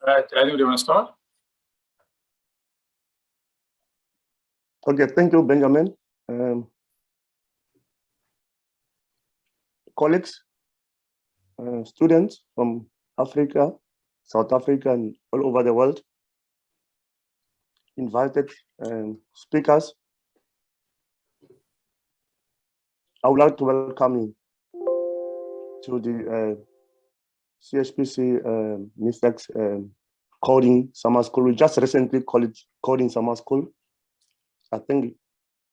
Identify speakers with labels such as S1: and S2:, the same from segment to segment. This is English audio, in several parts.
S1: Daniel, do you want to start?
S2: Okay, thank you, Benjamin. Colleagues, students from Africa, South Africa, and all over the world, invited speakers. I would like to welcome you to the Hpc Netex coding summer school. We just recently called it coding summer school. I think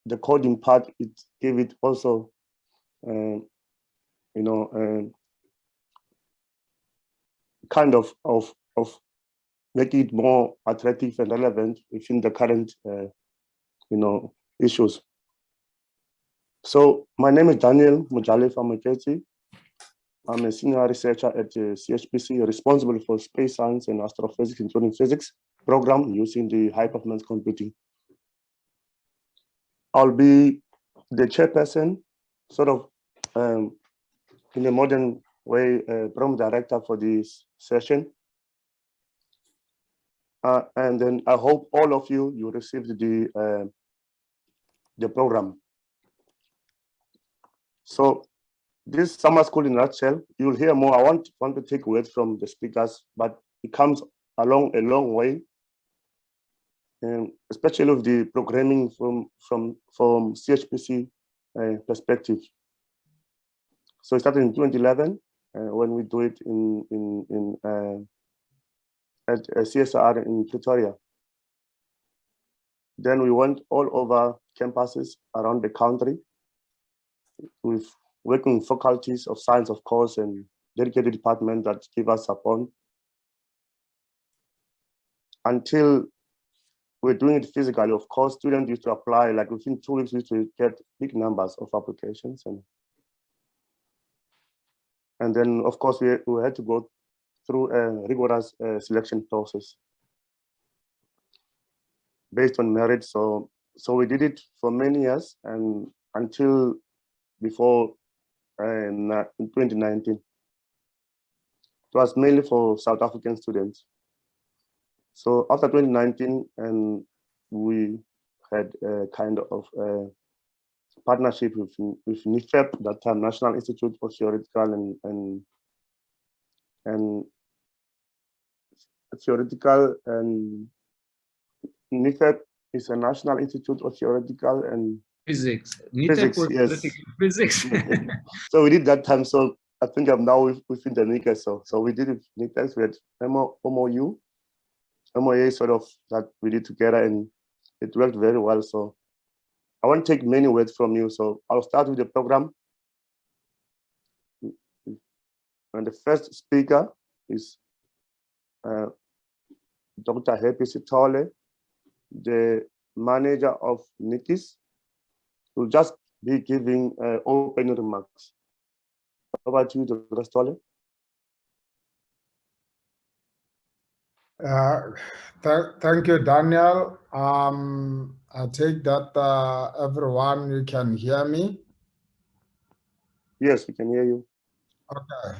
S2: the coding part, it gave it also, kind of making it more attractive and relevant within the current, issues. So my name is Daniel Mujale Fameketi. I'm a senior researcher at Hpc, responsible for space science and astrophysics, including physics program using the high-performance computing. I'll be the chairperson, sort of in a modern way, program director for this session. And then I hope all of you received the program. So this summer school in a nutshell, you'll hear more. I want to take words from the speakers, but it comes along a long way, especially with the programming from Hpc perspective. So it started in 2011 when we do it at CSR in Pretoria. Then we went all over campuses around the country with working faculties of science, of course, and dedicated departments that give us support. Until we're doing it physically, of course, students used to apply, like within 2 weeks, we used to get big numbers of applications. And then, of course, we had to go through a rigorous selection process based on merit. So we did it for many years, and until before in 2019. It was mainly for South African students. So after 2019, and we had a kind of partnership with NIFEP, that time National Institute for Theoretical and NIFEP is a National Institute of Theoretical and
S1: Physics.
S2: Physics, yes.
S1: Physics.
S2: So we did that time. So I think I'm now within the Netex. So we did it with Netex. We had MOA sort of that we did together, and it worked very well. So I won't take many words from you. So I'll start with the program. And the first speaker is Dr. Hpc, the manager of Netex. Will just be giving opening remarks. Over to you, Dr. Stolle.
S3: Thank you, Daniel. I take that everyone, you can hear me?
S2: Yes, we can hear you.
S3: Okay.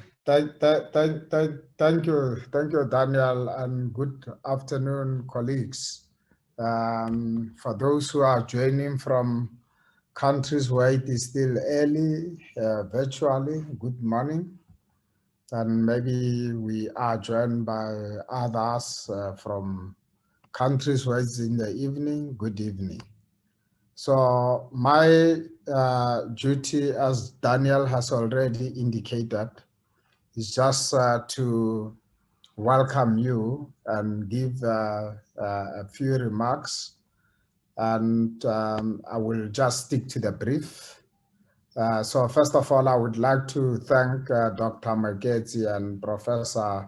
S3: Thank you, Daniel, and good afternoon, colleagues. For those who are joining from countries where it is still early, virtually, good morning. And maybe we are joined by others from countries where it's in the evening, good evening. So my duty, as Daniel has already indicated, is just to welcome you and give a few remarks. And I will just stick to the brief. So first of all, I would like to thank Dr. Magezi and Professor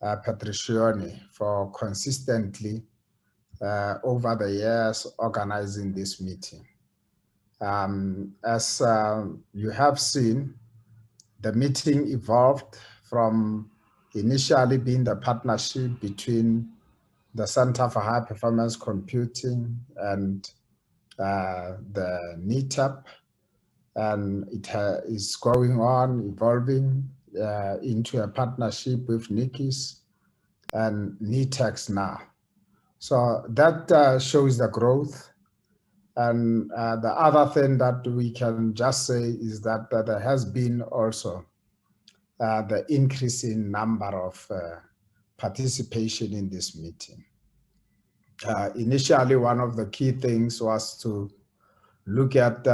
S3: Petricioni for consistently over the years organizing this meeting. As you have seen, the meeting evolved from initially being the partnership between the Center for High Performance Computing and the NETAP, and it is going on, evolving into a partnership with Nikis, and Netex now. So that shows the growth. And the other thing that we can just say is that there has been also the increase in number of participation in this meeting. Initially, one of the key things was to look at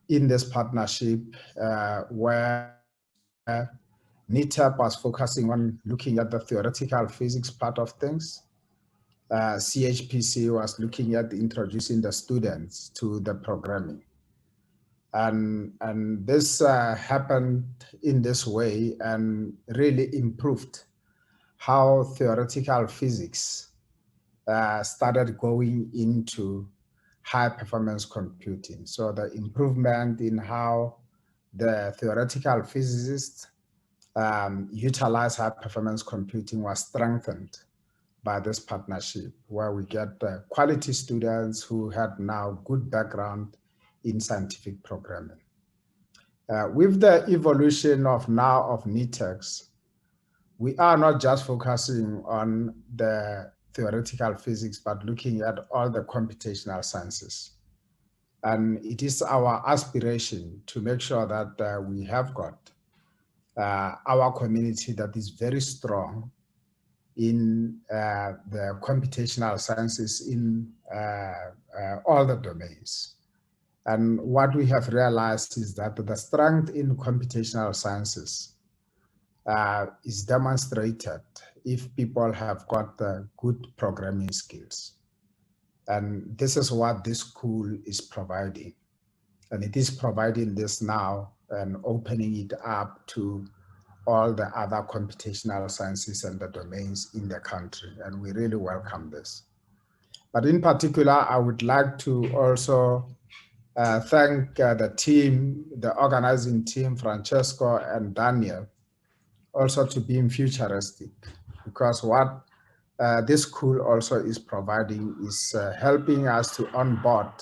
S3: in this partnership where NETAP was focusing on looking at the theoretical physics part of things. CHPC was looking at introducing the students to the programming. And this happened in this way and really improved how theoretical physics started going into high performance computing. So the improvement in how the theoretical physicists utilize high performance computing was strengthened by this partnership, where we get quality students who had now good background in scientific programming. With the evolution of now of Netex, we are not just focusing on the theoretical physics, but looking at all the computational sciences. And it is our aspiration to make sure that we have got our community that is very strong in the computational sciences in all the domains. And what we have realized is that the strength in computational sciences is demonstrated if people have got good programming skills. And this is what this school is providing. And it is providing this now and opening it up to all the other computational sciences and the domains in the country. And we really welcome this. But in particular, I would like to also thank the team, the organizing team, Francesco and Daniel, also to being futuristic, because what this school also is providing is helping us to onboard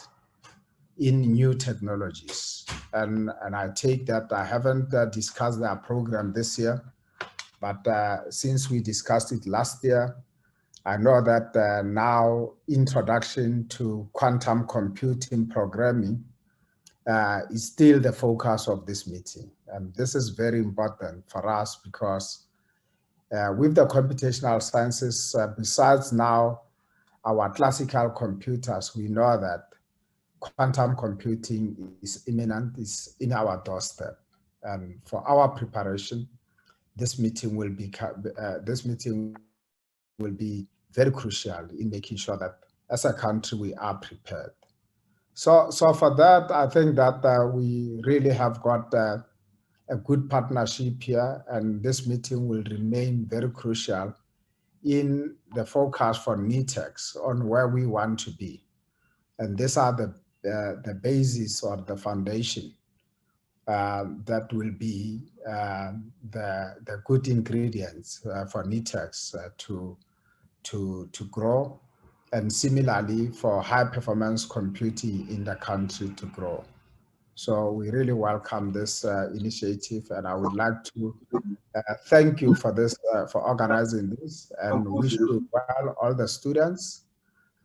S3: in new technologies. And I take that I haven't discussed our program this year, but since we discussed it last year, I know that now introduction to quantum computing programming is still the focus of this meeting. And this is very important for us because with the computational sciences, besides now our classical computers, we know that quantum computing is imminent, is in our doorstep. And for our preparation, this meeting will be very crucial in making sure that as a country we are prepared. So for that, I think that we really have got a good partnership here, and this meeting will remain very crucial in the focus for Netex on where we want to be. And these are the basis or the foundation that will be the good ingredients for Netex to grow, and similarly for high performance computing in the country to grow. So we really welcome this initiative, and I would like to thank you for this, for organizing this, and wish you well, all the students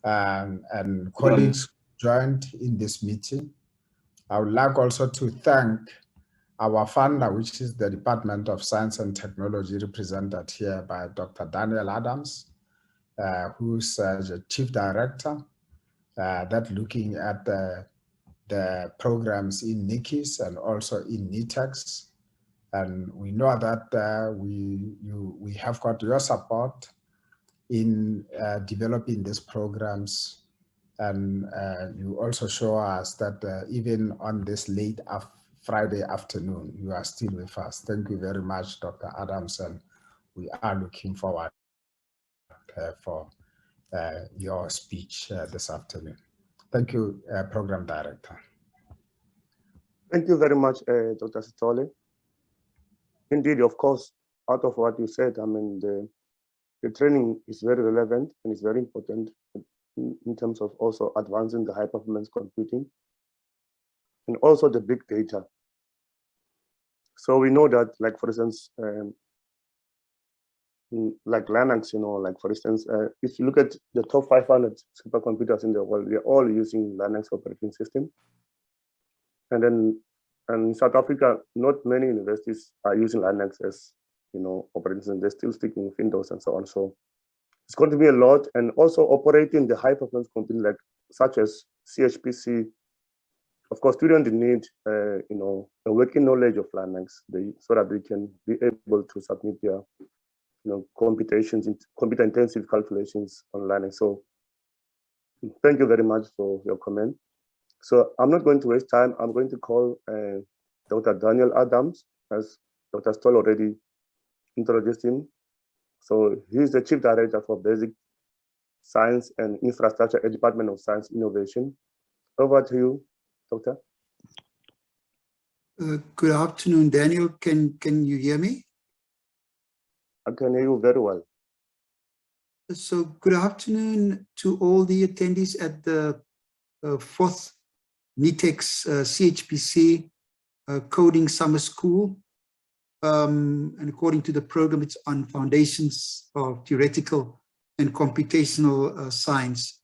S3: and colleagues joined in this meeting. I would like also to thank our funder, which is the Department of Science and Technology, represented here by Dr. Daniel Adams, who's the Chief Director, that looking at the programs in NICIS and also in Netex. And we know that we have got your support in developing these programs. And you also show us that even on this late Friday afternoon, you are still with us. Thank you very much, Dr. Adams, and we are looking forward for your speech this afternoon. Thank you, Program Director.
S2: Thank you very much, Dr. Sitole. Indeed, of course, out of what you said, I mean, the training is very relevant and it's very important in terms of also advancing the high performance computing and also the big data. So we know that, like, for instance, like Linux, like for instance, if you look at the top 500 supercomputers in the world, they're all using Linux operating system. And then in South Africa, not many universities are using Linux as operating system. They're still sticking with Windows and so on. So it's going to be a lot, and also operating the high performance computing such as Hpc. Of course, students need a working knowledge of Linux, so that they can be able to submit their computations, computer intensive calculations on Linux. So thank you very much for your comment. So I'm not going to waste time. I'm going to call Dr. Daniel Adams, as Dr. Stoll already introduced him. So he's the Chief Director for Basic Science and Infrastructure at Department of Science Innovation. Over to you, Doctor.
S4: Good afternoon, Daniel. Can you hear me?
S2: I can hear you very well.
S4: So good afternoon to all the attendees at the fourth Netex CHPC Coding Summer School. And according to the program, it's on foundations of theoretical and computational science.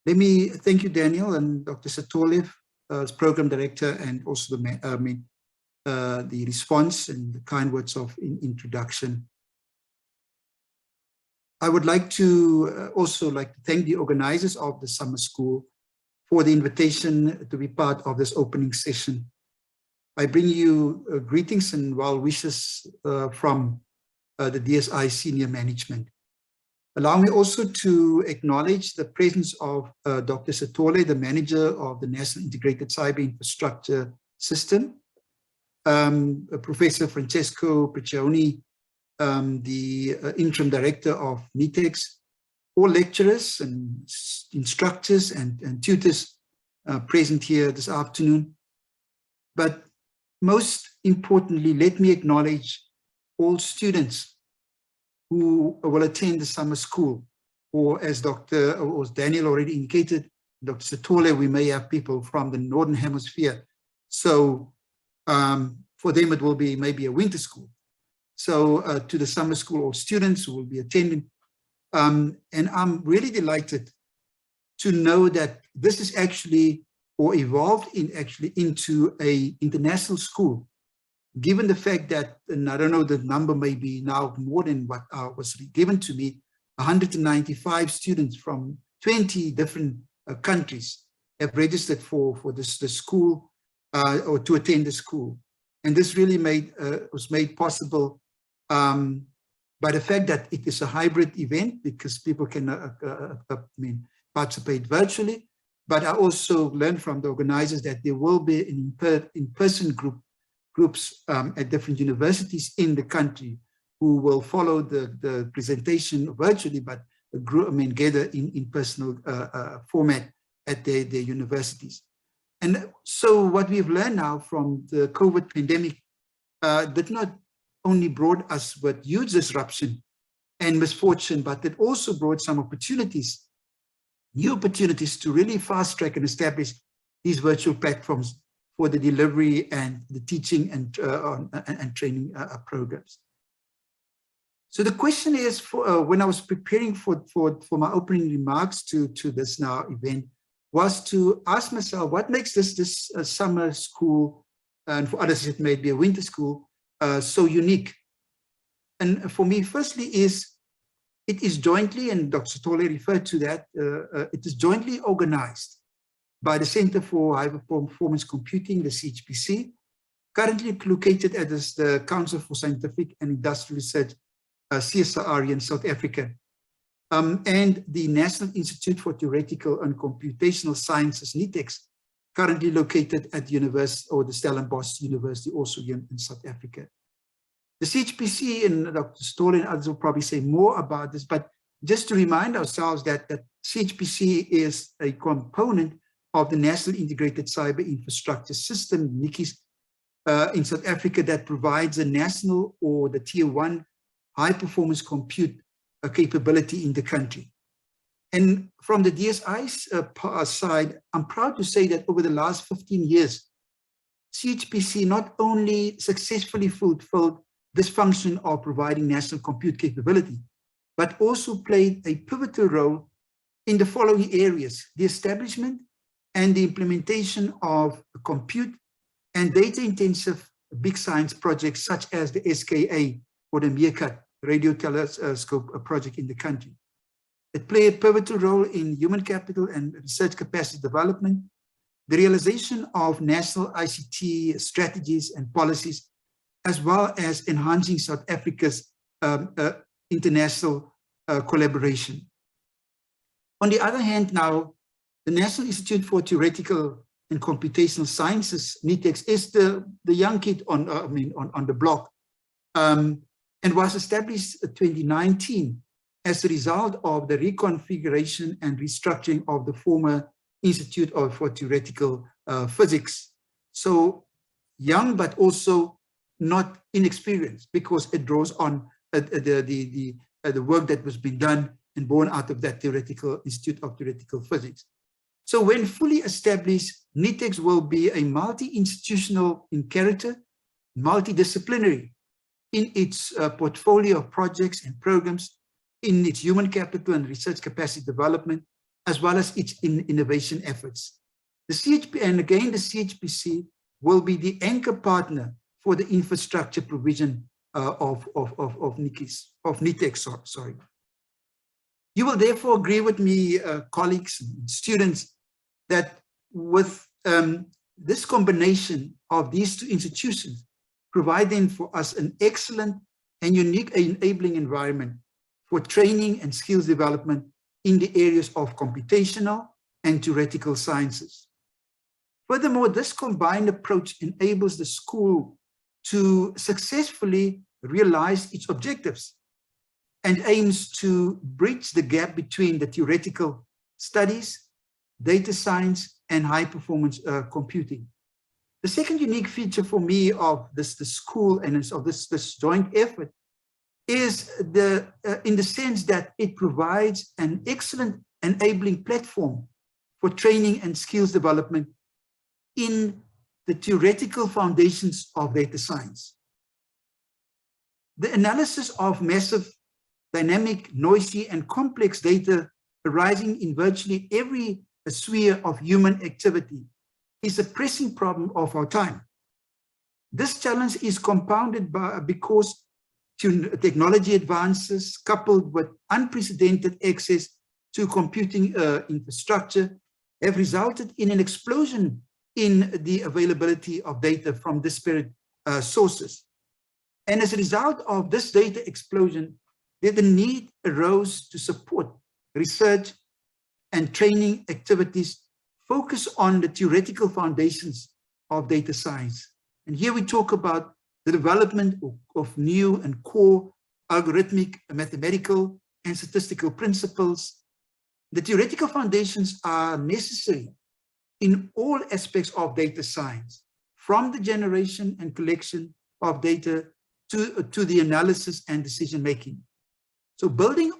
S4: Let me thank you, Daniel, and Dr. Satolev as program director, and also the response and the kind words of introduction. I would like to also thank the organizers of the summer school for the invitation to be part of this opening session. I bring you greetings and well wishes from the DSI senior management. Allow me also to acknowledge the presence of Dr. Satole, the manager of the National Integrated Cyber Infrastructure System, Professor Francesco Piccioni, the interim director of Netex, all lecturers and instructors and tutors present here this afternoon. But most importantly, let me acknowledge all students who will attend the summer school, or as Daniel already indicated, Dr. Satole, we may have people from the Northern Hemisphere. So for them, it will be maybe a winter school. So to the summer school, all students who will be attending. And I'm really delighted to know that this is actually, or evolved into a international school, given the fact that, and I don't know, the number may be now more than what was given to me, 195 students from 20 different countries have registered for the school or to attend the school. And this really was made possible by the fact that it is a hybrid event, because people can participate virtually. But I also learned from the organizers that there will be an in-person groups at different universities in the country who will follow the presentation virtually, but gather in personal format at their universities. And so what we've learned now from the COVID pandemic did not only brought us with huge disruption and misfortune, but it also brought some opportunities, new opportunities to really fast track and establish these virtual platforms for the delivery and the teaching and training programs. So the question is, when I was preparing for my opening remarks to this now event, was to ask myself, what makes this summer school, and for others it may be a winter school, so unique? And for me, firstly, it is jointly, and Dr. Satole referred to that, it is jointly organized by the Center for High Performance Computing, the CHPC, currently located at the Council for Scientific and Industrial Research, CSIR in South Africa, and the National Institute for Theoretical and Computational Sciences, Netex, currently located at the University, or the Stellenbosch University, also here in South Africa. The CHPC, and Dr. Stoll and others will probably say more about this, but just to remind ourselves that CHPC is a component of the National Integrated Cyber Infrastructure System, NICIS, in South Africa, that provides a national or the tier 1 high performance compute capability in the country. And from the DSI's side, I'm proud to say that over the last 15 years, CHPC not only successfully fulfilled this function of providing national compute capability, but also played a pivotal role in the following areas: the establishment and the implementation of compute and data-intensive big science projects such as the SKA or the MeerKAT radio telescope project in the country. It played a pivotal role in human capital and research capacity development, the realization of national ICT strategies and policies, as well as enhancing South Africa's international collaboration. On the other hand, now, the National Institute for Theoretical and Computational Sciences, Netex, is the young kid on the block, and was established in 2019 as a result of the reconfiguration and restructuring of the former Institute for Theoretical Physics. So young, but also not inexperienced, because it draws on the work that was being done and born out of that theoretical Institute of Theoretical Physics. So when fully established, Netex will be a multi-institutional in character, multidisciplinary in its portfolio of projects and programs, in its human capital and research capacity development, as well as its innovation efforts. The CHP, and again, the CHPC will be the anchor partner for the infrastructure provision of Netex. Sorry. You will therefore agree with me, colleagues and students, that with this combination of these two institutions providing for us an excellent and unique enabling environment for training and skills development in the areas of computational and theoretical sciences. Furthermore, this combined approach enables the school to successfully realize its objectives and aims to bridge the gap between the theoretical studies, data science, and high-performance computing. The second unique feature for me of the school and of this joint effort is in the sense that it provides an excellent enabling platform for training and skills development in the theoretical foundations of data science. The analysis of massive, dynamic, noisy, and complex data arising in virtually every sphere of human activity is a pressing problem of our time. This challenge is compounded because technology advances coupled with unprecedented access to computing infrastructure have resulted in an explosion in the availability of data from disparate sources. And as a result of this data explosion, the need arose to support research and training activities focused on the theoretical foundations of data science. And here we talk about the development of new and core algorithmic, mathematical, and statistical principles. The theoretical foundations are necessary in all aspects of data science, from the generation and collection of data to the analysis and decision-making. So building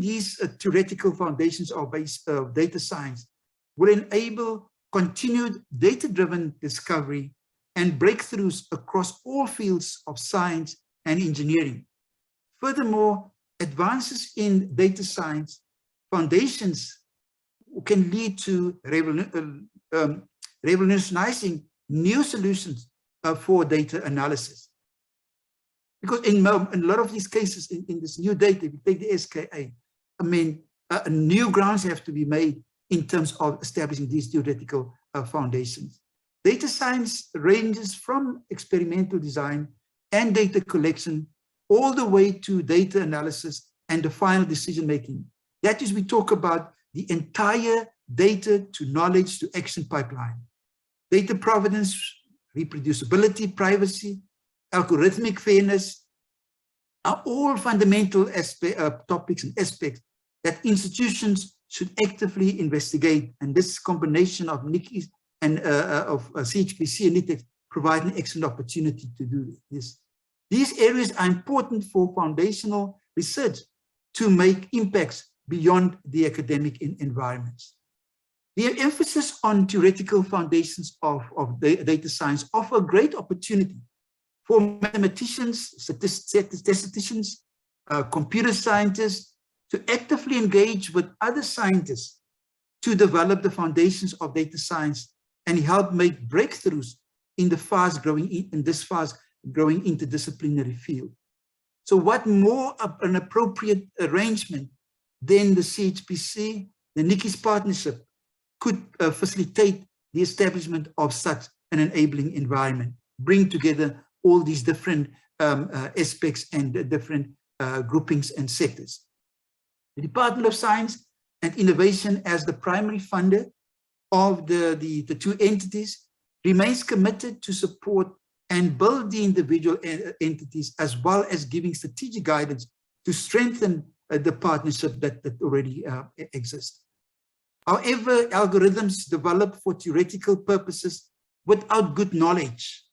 S4: these theoretical foundations of data science will enable continued data-driven discovery and breakthroughs across all fields of science and engineering. Furthermore, advances in data science foundations can lead to revolutionizing new solutions for data analysis. Because in a lot of these cases, in this new data, if you take the SKA, new grounds have to be made in terms of establishing these theoretical foundations. Data science ranges from experimental design and data collection all the way to data analysis and the final decision-making. That is, we talk about the entire data to knowledge to action pipeline. Data provenance, reproducibility, privacy, algorithmic fairness are all fundamental topics and aspects that institutions should actively investigate. And this combination of NICIs and of CHPC and Netex provide an excellent opportunity to do this. These areas are important for foundational research to make impacts beyond the academic environments. The emphasis on theoretical foundations of data science offer a great opportunity for mathematicians, statisticians, computer scientists to actively engage with other scientists to develop the foundations of data science and help make breakthroughs in this fast growing interdisciplinary field. So what more of an appropriate arrangement than the CHPC, the NICI's partnership could facilitate the establishment of such an enabling environment, bring together all these different aspects and different groupings and sectors. The Department of Science and Innovation, as the primary funder of the two entities, remains committed to support and build the individual entities, as well as giving strategic guidance to strengthen the partnership that already exists. However, algorithms developed for theoretical purposes without good knowledge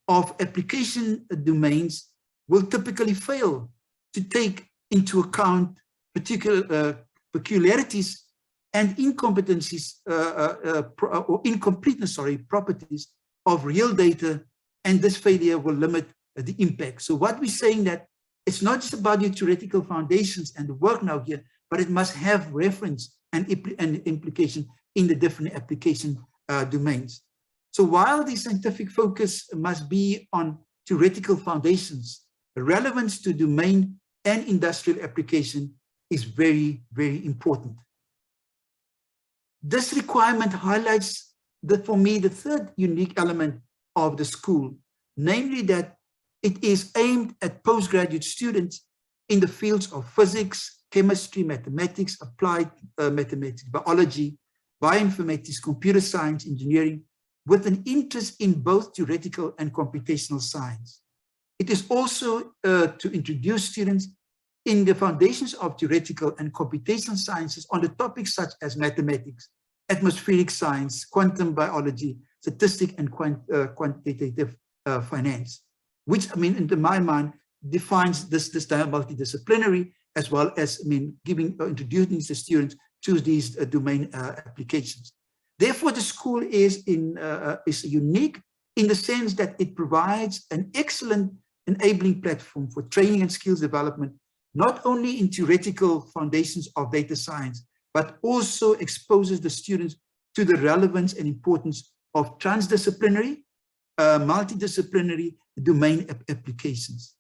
S4: of application domains will typically fail to take into account particular peculiarities and incompetencies or incompleteness, properties of real data, and this failure will limit the impact. So what we're saying that it's not just about your theoretical foundations and the work now here, but it must have reference and implication in the different application domains. So while the scientific focus must be on theoretical foundations, the relevance to domain and industrial application is very, very important. This requirement highlights for me, the third unique element of the school, namely that it is aimed at postgraduate students in the fields of physics, chemistry, mathematics, applied mathematics, biology, bioinformatics, computer science, engineering, with an interest in both theoretical and computational science. It is also to introduce students in the foundations of theoretical and computational sciences on the topics such as mathematics, atmospheric science, quantum biology, statistics, and quantitative finance, which, I mean, into my mind, defines this multidisciplinary, as well as, I mean, introducing the students to these domain applications. Therefore, the school is unique in the sense that it provides an excellent enabling platform for training and skills development, not only in theoretical foundations of data science, but also exposes the students to the relevance and importance of transdisciplinary, multidisciplinary domain applications.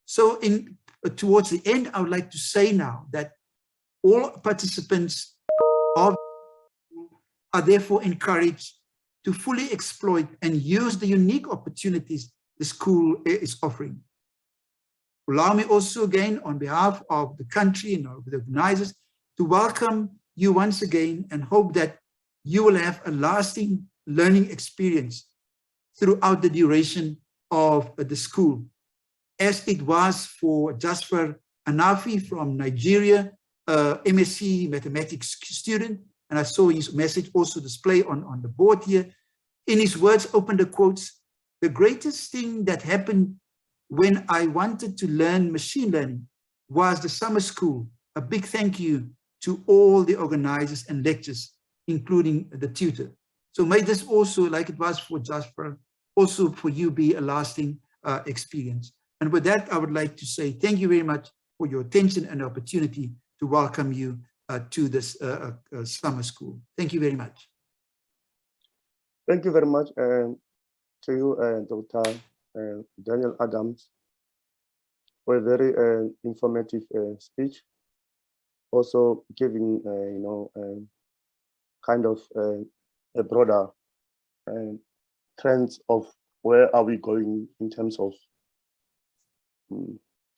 S4: So towards the end, I would like to say now that all participants are therefore encouraged to fully exploit and use the unique opportunities the school is offering. Allow me also again, on behalf of the country and of the organizers, to welcome you once again and hope that you will have a lasting learning experience throughout the duration of the school, as it was for Jasper Anafi from Nigeria, MSc mathematics student, and I saw his message also displayed on the board here. In his words, open the quotes, "The greatest thing that happened when I wanted to learn machine learning was the summer school. A big thank you to all the organizers and lecturers, including the tutor." So may this also, like it was for Jasper, also for you be a lasting experience. And with that, I would like to say thank you very much for your attention and opportunity to welcome you to this summer school. Thank you very much.
S2: Thank you very much to you, Dr. Daniel Adams, for a very informative speech. Also giving, kind of a broader trends of where are we going in terms of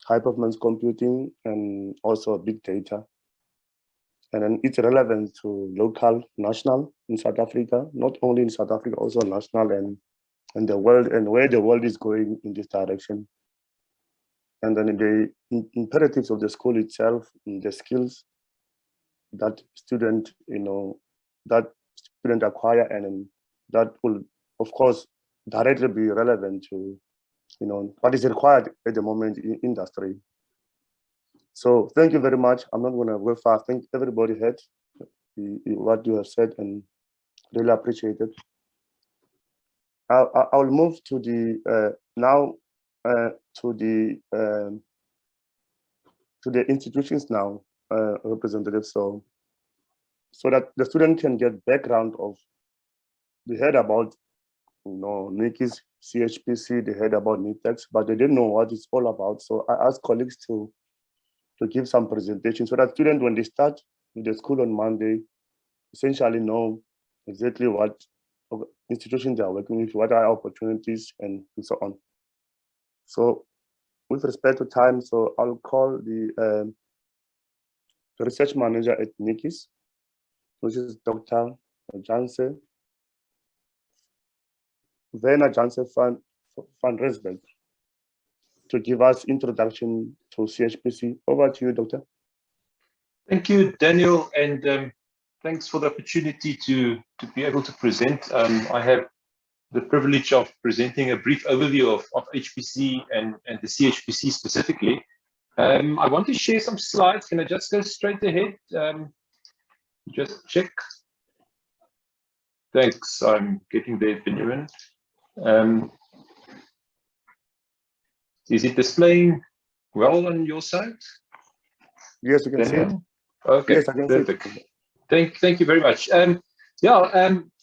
S2: high performance computing and also big data, and then its relevance to local, national in South Africa, not only in South Africa, also national and the world, and where the world is going in this direction. And then the imperatives of the school itself, the skills that student, acquire, and that will, of course, directly be relevant to, what is required at the moment in industry. So thank you very much. I'm not going to go far. I think everybody heard what you have said and really appreciate it. I'll move to the, now to the institutions now, representatives, so that the student can get background of, they heard about, Nikki's CHPC, they heard about Netex, but they didn't know what it's all about. So I asked colleagues to give some presentation so that students, when they start with the school on Monday, essentially know exactly what institutions they are working with, what are opportunities, and so on. So with respect to time, so I'll call the research manager at Nikki's, which is Dr. Janse, Werner Janse van Resbeck, to give us introduction to CHPC. Over to you, Doctor.
S5: Thank you, Daniel, and thanks for the opportunity to be able to present. I have the privilege of presenting a brief overview of HPC and the CHPC specifically. I want to share some slides. Can I just go straight ahead? Just check. Thanks, I'm getting there, Benjamin. Is it displaying well on your side?
S2: Yes, you can see it.
S5: Okay,
S2: yes, I can
S5: perfect.
S2: See it.
S5: Thank you very much.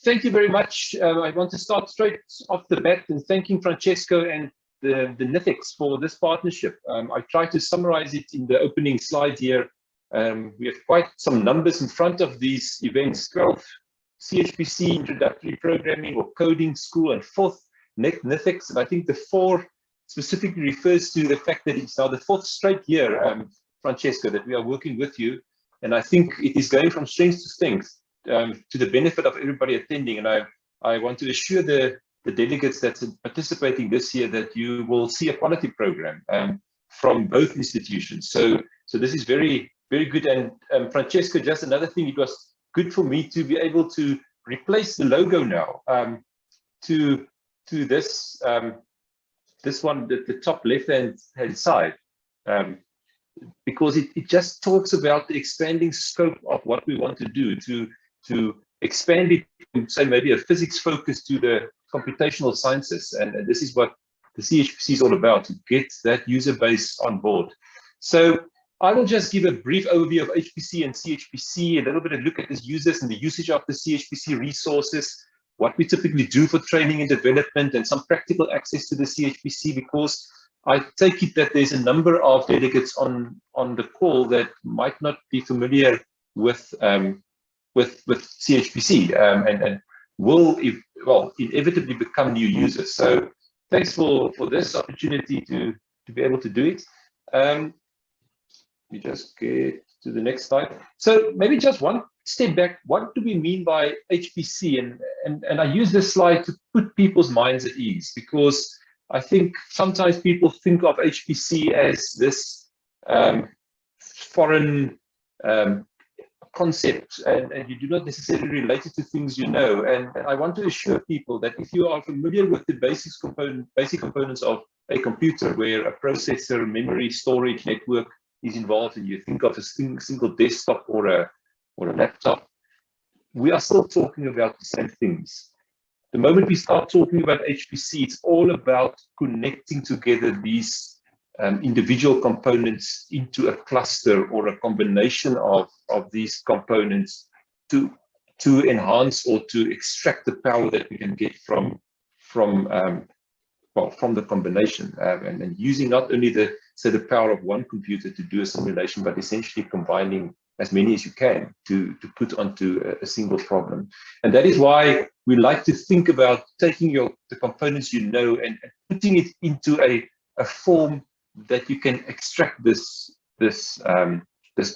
S5: Thank you very much. I want to start straight off the bat and thanking Francesco and the Netex for this partnership. I tried to summarize it in the opening slide here. We have quite some numbers in front of these events: 12 CHPC introductory programming or coding school, and 4th Netex. And I think the 4 specifically refers to the fact that it's now the 4th straight year, Francesco, that we are working with you. And I think it is going from strength to strength to the benefit of everybody attending. And I want to assure the delegates that's participating this year that you will see a quality program from both institutions. So this is very, very good. And Francesco, just another thing, it was good for me to be able to replace the logo now to this this one at the top left-hand side. Because it just talks about the expanding scope of what we want to do, to expand it from, say, maybe a physics focus to the computational sciences. And this is what the CHPC is all about, to get that user base on board. So I will just give a brief overview of HPC and CHPC, a little bit of look at the users and the usage of the CHPC resources, what we typically do for training and development, and some practical access to the CHPC, because I take it that there's a number of delegates on the call that might not be familiar with CHPC and will inevitably become new users. So thanks for this opportunity to be able to do it. Let me just get to the next slide. So maybe just one step back. What do we mean by HPC? And I use this slide to put people's minds at ease, because I think sometimes people think of HPC as this foreign concept, and you do not necessarily relate it to things you know. And I want to assure people that if you are familiar with the basic components of a computer, where a processor, memory, storage, network is involved, and you think of a single desktop or a laptop, we are still talking about the same things. The moment we start talking about HPC, it's all about connecting together these individual components into a cluster or a combination of these components to enhance or to extract the power that we can get from the combination, and using not only the power of one computer to do a simulation, but essentially combining as many as you can to put onto a single problem. And that is why we like to think about taking the components you know and putting it into a form that you can extract this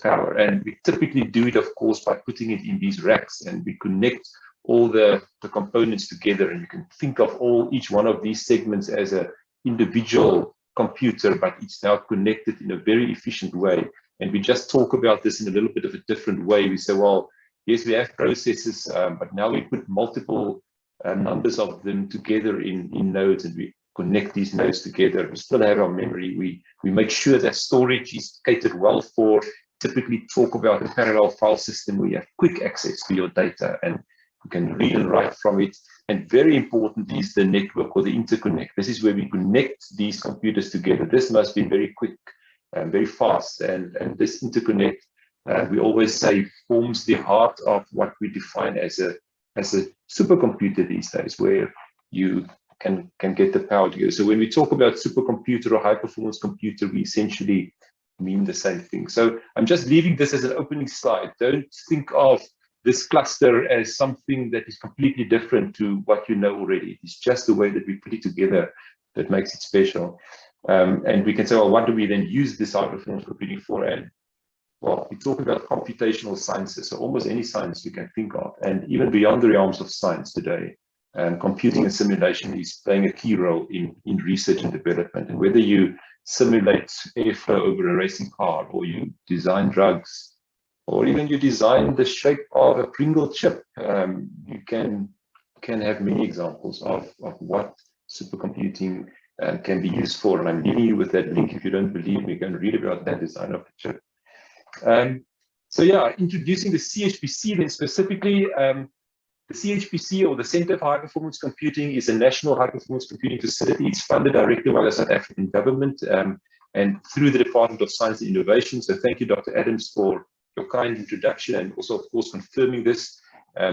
S5: power. And we typically do it, of course, by putting it in these racks, and we connect all the components together, and you can think of each one of these segments as an individual computer, but it's now connected in a very efficient way. And we just talk about this in a little bit of a different way. We say, well, yes, we have processes, but now we put multiple numbers of them together in nodes, and we connect these nodes together. We still have our memory. We make sure that storage is catered well for. Typically talk about a parallel file system where you have quick access to your data, and we can read and write from it. And very important is the network or the interconnect. This is where we connect these computers together. This must be very quick and very fast. And this interconnect, we always say, forms the heart of what we define as a supercomputer these days, where you can get the power to go. So when we talk about supercomputer or high performance computer, we essentially mean the same thing. So I'm just leaving this as an opening slide. Don't think of this cluster as something that is completely different to what you know already. It's just the way that we put it together that makes it special. And we can say, well, what do we then use this high performance computing for? And well, we talk about computational sciences, so almost any science you can think of, and even beyond the realms of science today. Computing and simulation is playing a key role in research and development. And whether you simulate airflow over a racing car, or you design drugs, or even you design the shape of a Pringle chip, you can have many examples of what supercomputing can be used for. And I'm leaving you with that link. If you don't believe me, you can read about that design of the chip. So yeah, introducing the CHPC then specifically. The CHPC, or the Center for High Performance Computing, is a national high performance computing facility. It's funded directly by the South African government and through the Department of Science and Innovation. So thank you, Dr. Adams, for your kind introduction, and also, of course, confirming this.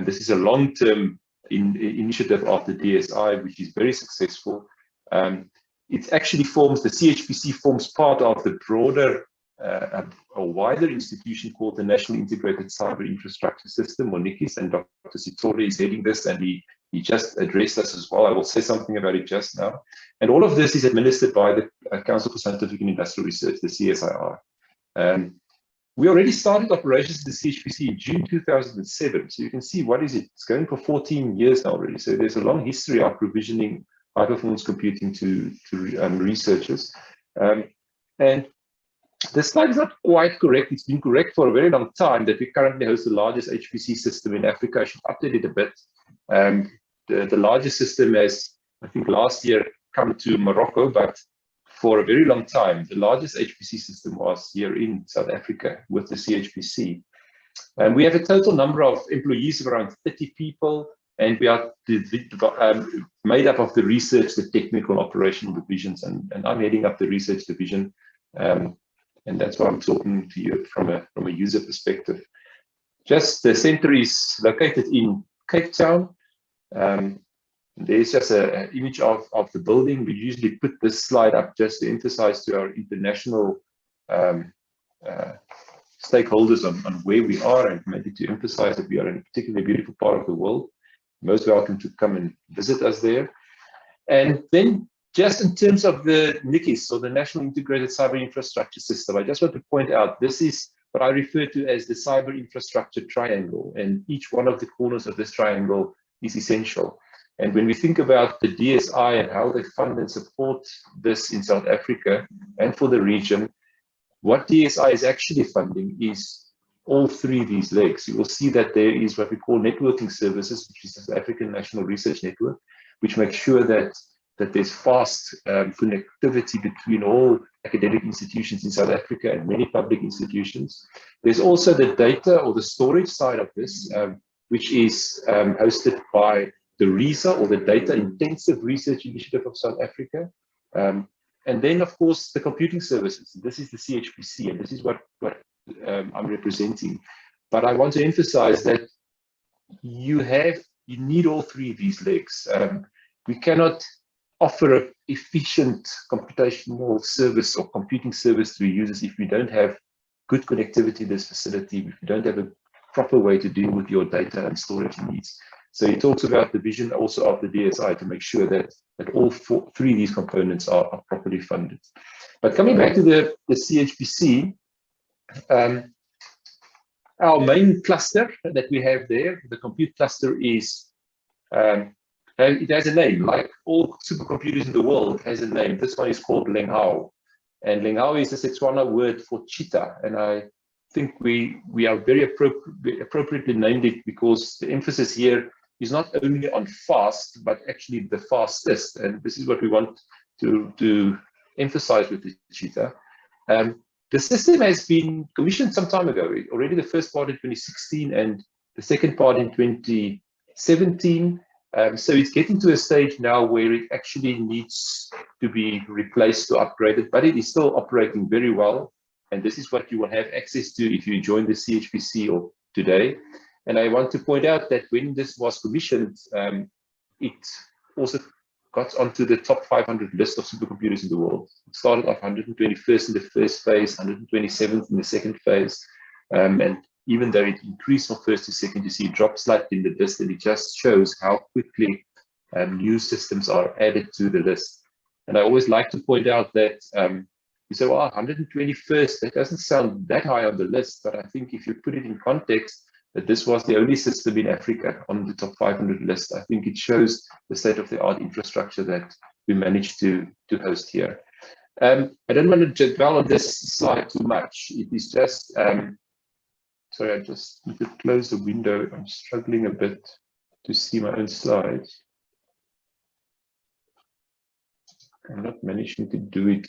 S5: This is a long-term initiative of the DSI, which is very successful. It actually forms, the CHPC forms part of the broader a wider institution called the National Integrated Cyber Infrastructure System, or NICIS, and Dr. Sitole is heading this, and he just addressed us as well. I will say something about it just now. And all of this is administered by the Council for Scientific and Industrial Research, the CSIR. We already started operations at the CHPC in June 2007. So you can see, what is it? It's going for 14 years now already. So there's a long history of provisioning high performance computing to researchers. And this slide is not quite correct. It's been correct for a very long time that we currently host the largest HPC system in Africa. I should update it a bit. The largest system has, I think, last year come to Morocco, but for a very long time, the largest HPC system was here in South Africa with the CHPC. And we have a total number of employees of around 30 people, and we are made up of the research, the technical, operational divisions, and I'm heading up the research division. And that's why I'm talking to you from a user perspective. Just the center is located in Cape Town. There's just an image of the building. We usually put this slide up just to emphasize to our international stakeholders on where we are, and maybe to emphasize that we are in a particularly beautiful part of the world. Most welcome to come and visit us there. And then, just in terms of the NICIS, or the National Integrated Cyber Infrastructure System, I just want to point out, this is what I refer to as the cyber infrastructure triangle, and each one of the corners of this triangle is essential. And when we think about the DSI and how they fund and support this in South Africa and for the region, what DSI is actually funding is all three of these legs. You will see that there is what we call networking services, which is the South African National Research Network, which makes sure that there's fast connectivity between all academic institutions in South Africa and many public institutions. There's also the data or the storage side of this, which is hosted by the RISA, or the Data Intensive Research Initiative of South Africa. And then, of course, the computing services. This is the CHPC, and this is what I'm representing. But I want to emphasize that you need all three of these legs. We cannot offer an efficient computational service or computing service to users if we don't have good connectivity in this facility, if we don't have a proper way to deal with your data and storage needs. So he talks about the vision also of the DSI to make sure that all three of these components are properly funded. But coming back to the CHPC, our main cluster that we have there, the compute cluster, is it has a name, like all supercomputers in the world has a name. This one is called Lenghao. And Lenghao is a Setswana word for cheetah. And I think we are very appropriately named it because the emphasis here is not only on fast, but actually the fastest. And this is what we want to emphasize with the cheetah. The system has been commissioned some time ago, already the first part in 2016 and the second part in 2018. 17. So it's getting to a stage now where it actually needs to be replaced or upgraded, but it is still operating very well. And this is what you will have access to if you join the CHPC or today. And I want to point out that when this was commissioned, it also got onto the top 500 list of supercomputers in the world. It started off 121st in the first phase, 127th in the second phase. And even though it increased from first to second, you see it dropped slightly in the list, and it just shows how quickly new systems are added to the list. And I always like to point out that you say, well, 121st, that doesn't sound that high on the list, but I think if you put it in context, that this was the only system in Africa on the top 500 list, I think it shows the state-of-the-art infrastructure that we managed to host here. I don't want to dwell on this slide too much. It is just, sorry, I just need to close the window. I'm struggling a bit to see my own slides. I'm not managing to do it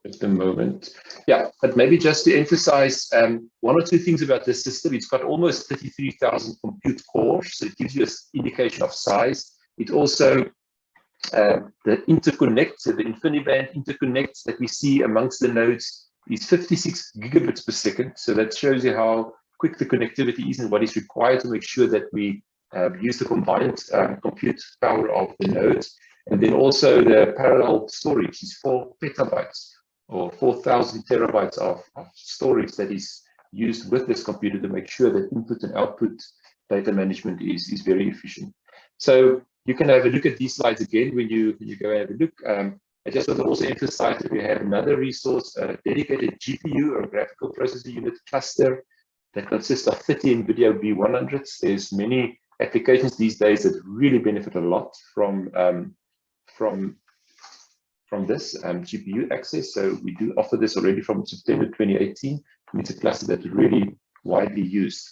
S5: at the moment. Yeah, but maybe just to emphasize one or two things about this system. It's got almost 33,000 compute cores, so it gives you an indication of size. It also, the interconnect, so the InfiniBand interconnects that we see amongst the nodes is 56 gigabits per second. So that shows you how quick the connectivity is and what is required to make sure that we use the combined compute power of the nodes. And then also the parallel storage is 4 petabytes or 4,000 terabytes of storage that is used with this computer to make sure that input and output data management is very efficient. So you can have a look at these slides again when you go and have a look. I just want to also emphasize that we have another resource, a dedicated GPU or graphical processor unit cluster that consists of 30 NVIDIA B100s. There's many applications these days that really benefit a lot from this GPU access. So we do offer this already from September 2018. And it's a cluster that's really widely used.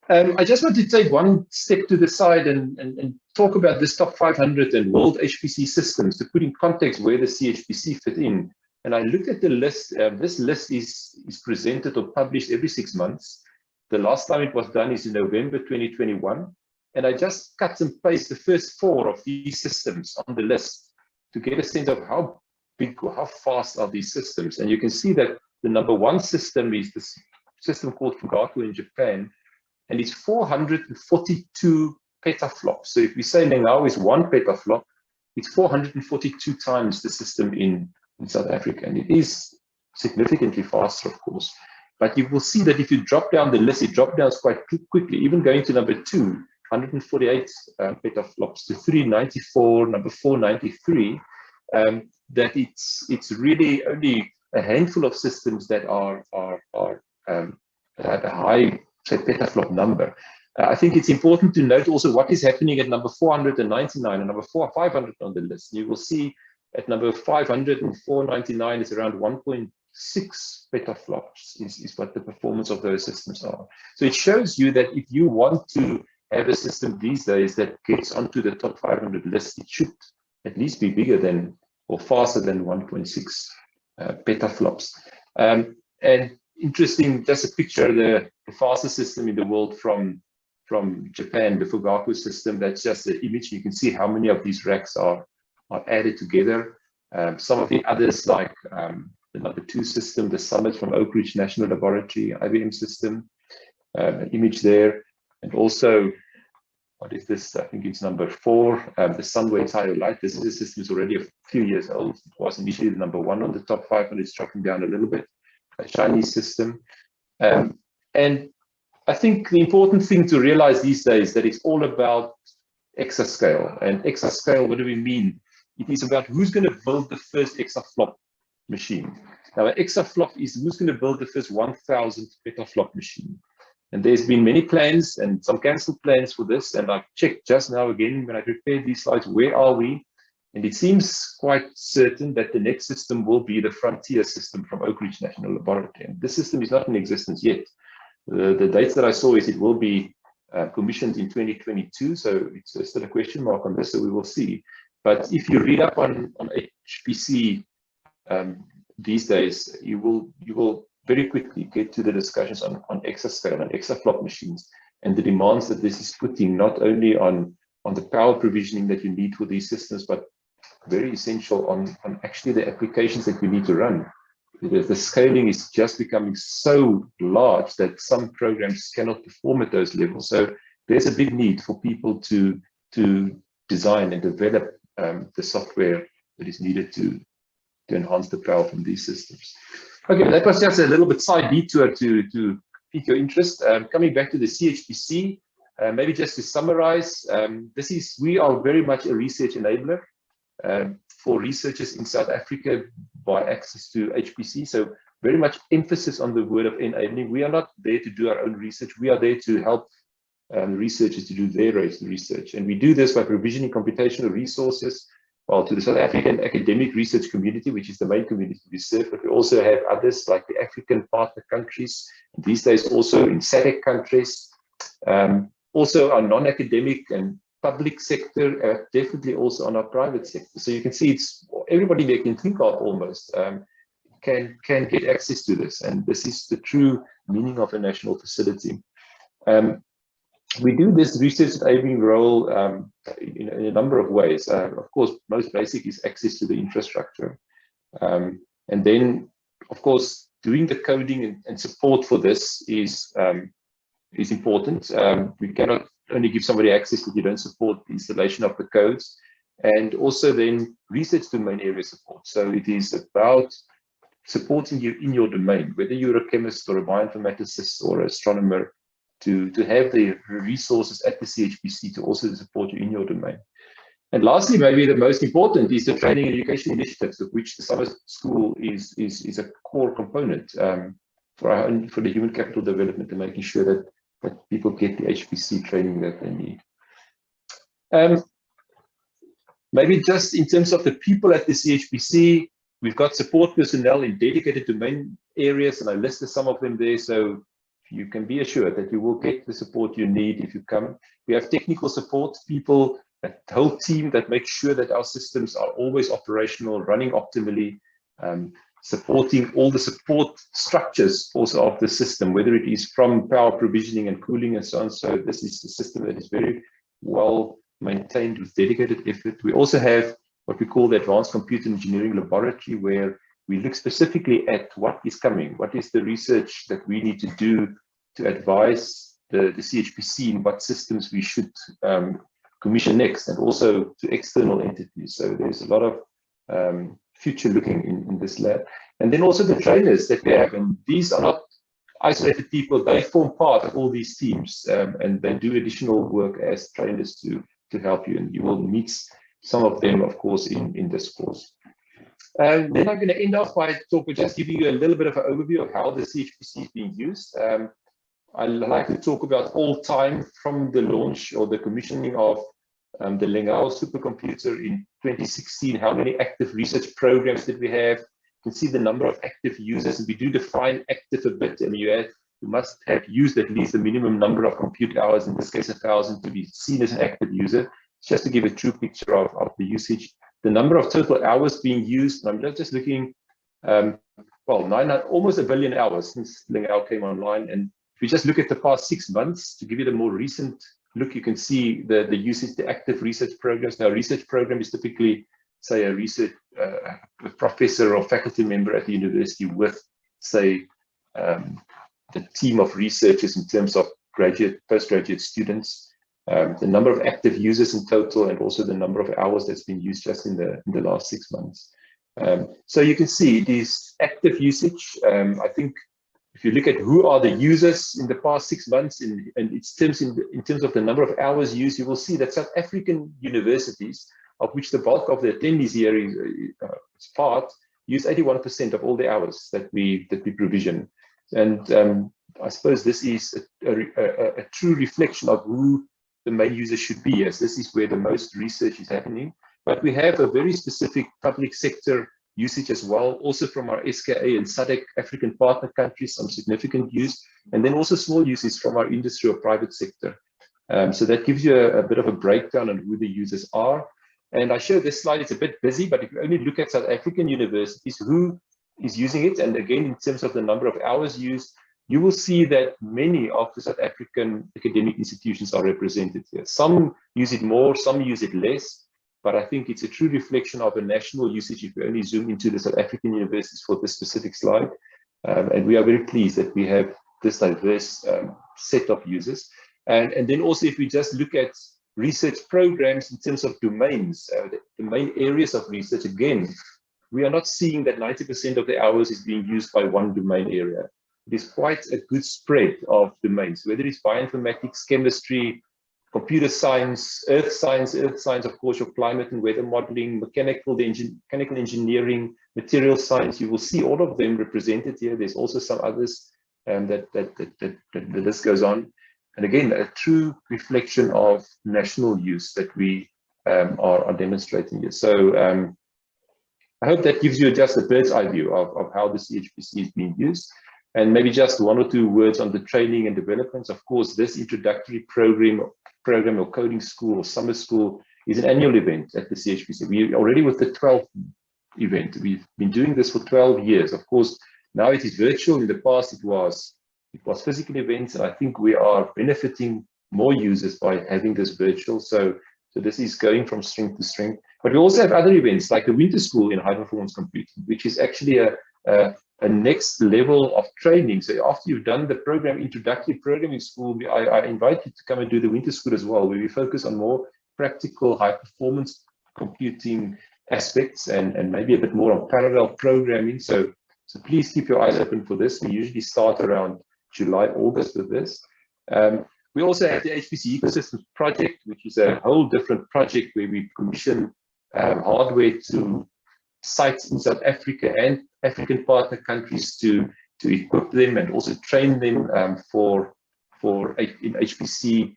S5: I just want to take one step to the side and talk about this top 500 and world HPC systems to put in context where the CHPC fit in. And I looked at the list. This list is presented or published every 6 months. The last time it was done is in November 2021. And I just cut and paste the first 4 of these systems on the list to get a sense of how big or how fast are these systems. And you can see that the number 1 system is this system called Fugaku in Japan, and it's 442 petaflops. So if we say now is 1 petaflop, it's 442 times the system in South Africa. And it is significantly faster, of course. But you will see that if you drop down the list, it drops down quite quickly, even going to number 2, 148 petaflops to 394, number 493, that it's really only a handful of systems that are at a high, say, petaflop number. I think it's important to note also what is happening at number 499 and number 500 on the list. You will see at number 500 and 499 is around 1.6 petaflops is what the performance of those systems are. So it shows you that if you want to have a system these days that gets onto the top 500 list, it should at least be bigger than or faster than 1.6 petaflops. And interesting, just a picture, the fastest system in the world from Japan, the Fugaku system. That's just the image. You can see how many of these racks are added together. Some of the others, like the number 2 system, the Summit from Oak Ridge National Laboratory, IBM system, an image there. And also, what is this? I think it's number 4, the Sunway Tire Light. This is a system that's already a few years old. It was initially the number 1 on the top 500. It's dropping down a little bit. A Chinese system. And I think the important thing to realize these days that it's all about exascale. And exascale, what do we mean? It is about who's going to build the first exaflop machine. Now, an exaflop is who's going to build the first 1,000 petaflop machine. And there's been many plans and some cancelled plans for this. And I've checked just now again when I prepared these slides, where are we? And it seems quite certain that the next system will be the Frontier system from Oak Ridge National Laboratory. And this system is not in existence yet. The dates that I saw is it will be commissioned in 2022. So it's still a question mark on this, so we will see. But if you read up on HPC these days, you will very quickly get to the discussions on exascale and exaflop machines. and the demands that this is putting not only on the power provisioning that you need for these systems, but very essential on actually the applications that you need to run. The scaling is just becoming so large that some programs cannot perform at those levels. So there's a big need for people to design and develop the software that is needed to enhance the power from these systems. Okay, that was just a little bit side detour to pique your interest. Coming back to the CHPC, maybe just to summarize, we are very much a research enabler for researchers in South Africa by access to HPC. So very much emphasis on the word of enabling. We are not there to do our own research. We are there to help researchers to do their research. And we do this by provisioning computational resources, well, to the South African academic research community, which is the main community we serve, but we also have others like the African partner countries, and these days also in SADC countries, also our non-academic and public sector, definitely also on our private sector. So you can see it's everybody they can think of almost can get access to this, and this is the true meaning of a national facility. We do this research enabling role in a number of ways. Of course, most basic is access to the infrastructure. And then, of course, doing the coding and support for this is important. We cannot only give somebody access if you don't support the installation of the codes. And also then research domain area support. So it is about supporting you in your domain, whether you're a chemist or a bioinformaticist or an astronomer, to have the resources at the CHPC to also support you in your domain. And lastly, maybe the most important is the training and education initiatives, of which the summer school is a core component for the human capital development and making sure that people get the HPC training that they need. Maybe just in terms of the people at the CHPC, we've got support personnel in dedicated domain areas, and I listed some of them there. So you can be assured that you will get the support you need if you come. We have technical support people, a whole team that makes sure that our systems are always operational, running optimally, supporting all the support structures also of the system, whether it is from power provisioning and cooling and so on. So this is a system that is very well maintained with dedicated effort. We also have what we call the Advanced Computer Engineering Laboratory, where we look specifically at what is coming, what is the research that we need to do to advise the CHPC in what systems we should commission next, and also to external entities. So there's a lot of future looking in this lab. And then also the trainers that we have, and these are not isolated people, they form part of all these teams, and they do additional work as trainers to help you, and you will meet some of them, of course, in this course. And then I'm going to end off by just giving you a little bit of an overview of how the CHPC is being used. I like to talk about all time from the launch or the commissioning of the Lengao supercomputer in 2016. How many active research programs did we have? You can see the number of active users, and we do define active a bit. And you must have used at least the minimum number of compute hours, in this case 1,000, to be seen as an active user. Just to give a true picture of the usage. The number of total hours being used, and I'm just looking, almost 1 billion hours since Lengao came online. And if you just look at the past 6 months, to give you the more recent look, you can see the usage, the active research programs. Now, a research program is typically, say, a research a professor or faculty member at the university with, say, the team of researchers in terms of graduate, postgraduate students. The number of active users in total, and also the number of hours that's been used just in the last 6 months. So you can see this active usage. I think if you look at who are the users in the past 6 months, and in terms of the number of hours used, you will see that South African universities, of which the bulk of the attendees here is part, use 81% of all the hours that we provision. And I suppose this is a true reflection of who the main user should be, as this is where the most research is happening. But we have a very specific public sector usage as well, also from our SKA and SADC African partner countries, some significant use, and then also small uses from our industry or private sector. So that gives you a bit of a breakdown on who the users are. And I show this slide, it's a bit busy, but if you only look at South African universities, who is using it, and again, in terms of the number of hours used, you will see that many of the South African academic institutions are represented here. Some use it more, some use it less, but I think it's a true reflection of a national usage if we only zoom into the South African universities for this specific slide. And we are very pleased that we have this diverse set of users. And then also if we just look at research programs in terms of domains, the main areas of research, again, we are not seeing that 90% of the hours is being used by one domain area. It is quite a good spread of domains, whether it's bioinformatics, chemistry, computer science, earth science, of course, your climate and weather modeling, mechanical engineering, material science. You will see all of them represented here. There's also some others that the list goes on. And again, a true reflection of national use that we are demonstrating here. So I hope that gives you just a bird's eye view of how the CHPC is being used. And maybe just one or two words on the training and developments. Of course, this introductory program or coding school or summer school is an annual event at the CHPC. We already with the 12th event. We've been doing this for 12 years. Of course, now it is virtual. In the past, it was physical events, and I think we are benefiting more users by having this virtual. So this is going from strength to strength. But we also have other events like the winter school in high performance computing, which is actually a next level of training. So after you've done the introductory programming school, I invite you to come and do the winter school as well, where we focus on more practical high performance computing aspects and maybe a bit more on parallel programming. So please keep your eyes open for this. We usually start around July, August with this. We also have the Hpc Ecosystems project, which is a whole different project where we commission hardware to sites in South Africa and African partner countries to equip them and also train them in HPC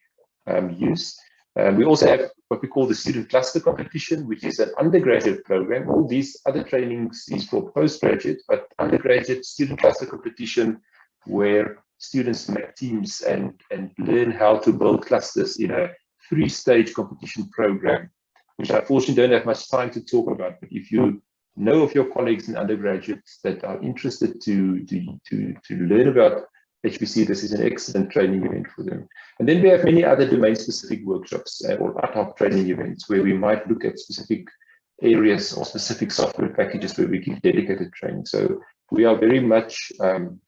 S5: use. We also have what we call the student cluster competition, which is an undergraduate program. All these other trainings is for postgraduate, but undergraduate student cluster competition where students make teams and learn how to build clusters in a 3-stage competition program, which I unfortunately don't have much time to talk about. But if you know of your colleagues and undergraduates that are interested to learn about HPC, this is an excellent training event for them. And then we have many other domain-specific workshops or ad hoc training events where we might look at specific areas or specific software packages where we give dedicated training. So we are very much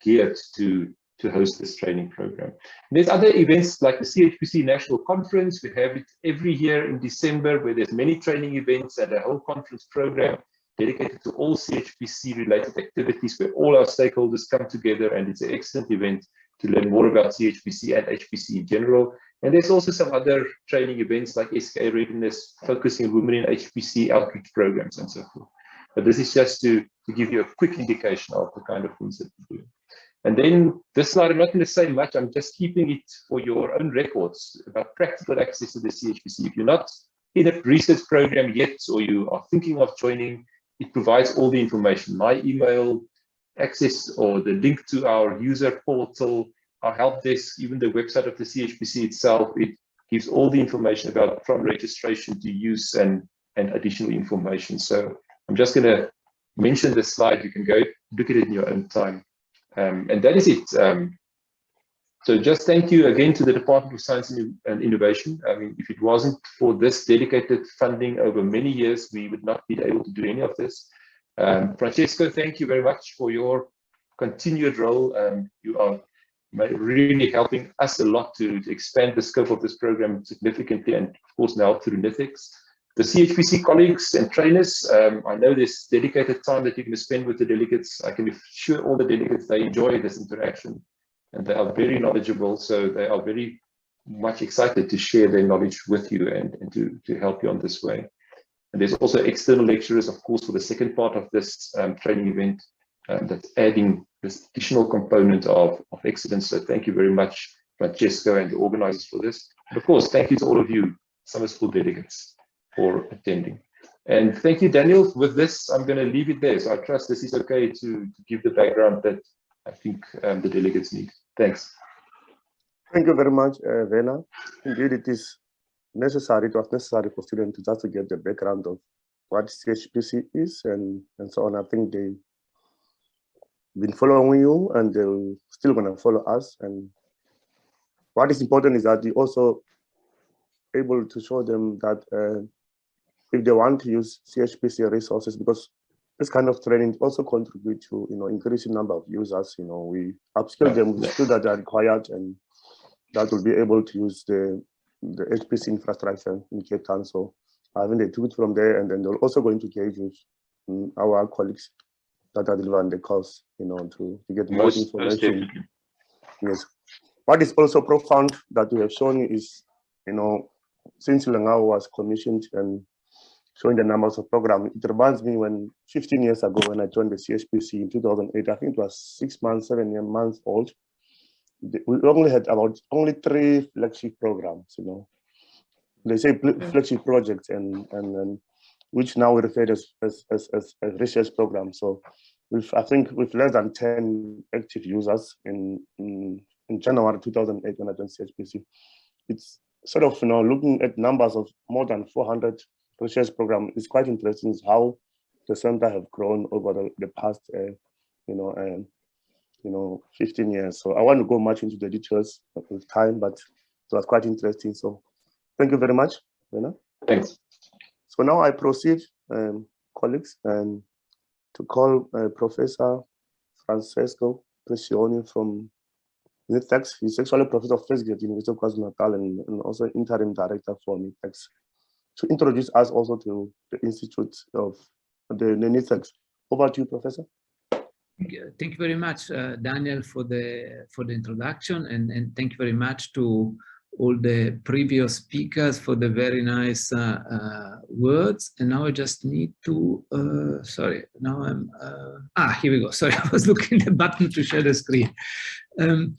S5: geared to host this training program. And there's other events like the CHPC National Conference. We have it every year in December, where there's many training events and a whole conference program dedicated to all CHPC related activities where all our stakeholders come together, and it's an excellent event to learn more about CHPC and HPC in general. And there's also some other training events like SK Readiness, focusing on women in HPC outreach programs and so forth. But this is just to give you a quick indication of the kind of things that we do. And then this slide, I'm not going to say much, I'm just keeping it for your own records about practical access to the CHPC. If you're not in a research program yet, or you are thinking of joining, it provides all the information, my email, access or the link to our user portal, our help desk, even the website of the CHPC itself. It gives all the information about from registration to use and additional information. So I'm just going to mention this slide. You can go look at it in your own time. And that is it. So just thank you again to the Department of Science and Innovation. I mean, if it wasn't for this dedicated funding over many years, we would not be able to do any of this. Francesco, thank you very much for your continued role. You are really helping us a lot to expand the scope of this program significantly, and of course now through Netex. The CHPC colleagues and trainers, I know there's dedicated time that you're going to spend with the delegates. I can assure all the delegates they enjoy this interaction and they are very knowledgeable, so they are very much excited to share their knowledge with you and to help you on this way. And there's also external lecturers, of course, for the second part of this training event that's adding this additional component of excellence. So thank you very much, Francesco and the organizers for this. And of course, thank you to all of you, summer school delegates, for attending. And thank you, Daniel. With this, I'm going to leave it there. So I trust this is okay to give the background that I think the delegates need. Thanks.
S2: Thank you very much, Vena. Indeed, it is necessary, it was necessary for students to just get the background of what CHPC is and so on. I think been following you, and they're still going to follow us. And what is important is that we also able to show them that if they want to use CHPC resources, because this kind of training also contribute to increasing number of users. We upskill them with the skills that are required, and that will be able to use the HPC infrastructure in Cape Town. So I think they took it from there, and then they're also going to engage with our colleagues that are delivering the course, to get more information. Yes. What is also profound that we have shown is, since Langao was commissioned and showing the numbers of programs, it reminds me when 15 years ago when I joined the CHPC in 2008, I think it was 6 months, 7 months old. We only had about 3 flagship programs, They say flagship projects, and which now we refer as research programs. So I think with less than 10 active users in January 2008 when I joined CHPC, it's sort of looking at numbers of more than 400 research programs. It's quite interesting how the center have grown over the past 15 years. So I want to go much into the details with time, but it was quite interesting. So thank you very much, Lena.
S5: Thanks.
S2: So now I proceed, colleagues, to call Professor Francesco Pressioni from Netex. He's actually Professor of Physics at the University of KwaZulu-Natal and also Interim Director for Netex, to introduce us also to the Institute of the Netex. Over to you, Professor.
S6: Thank you very much, Daniel, for the introduction, and thank you very much to all the previous speakers for the very nice words. And now I just need to, sorry, now I'm, here we go. Sorry, I was looking at the button to share the screen. Thank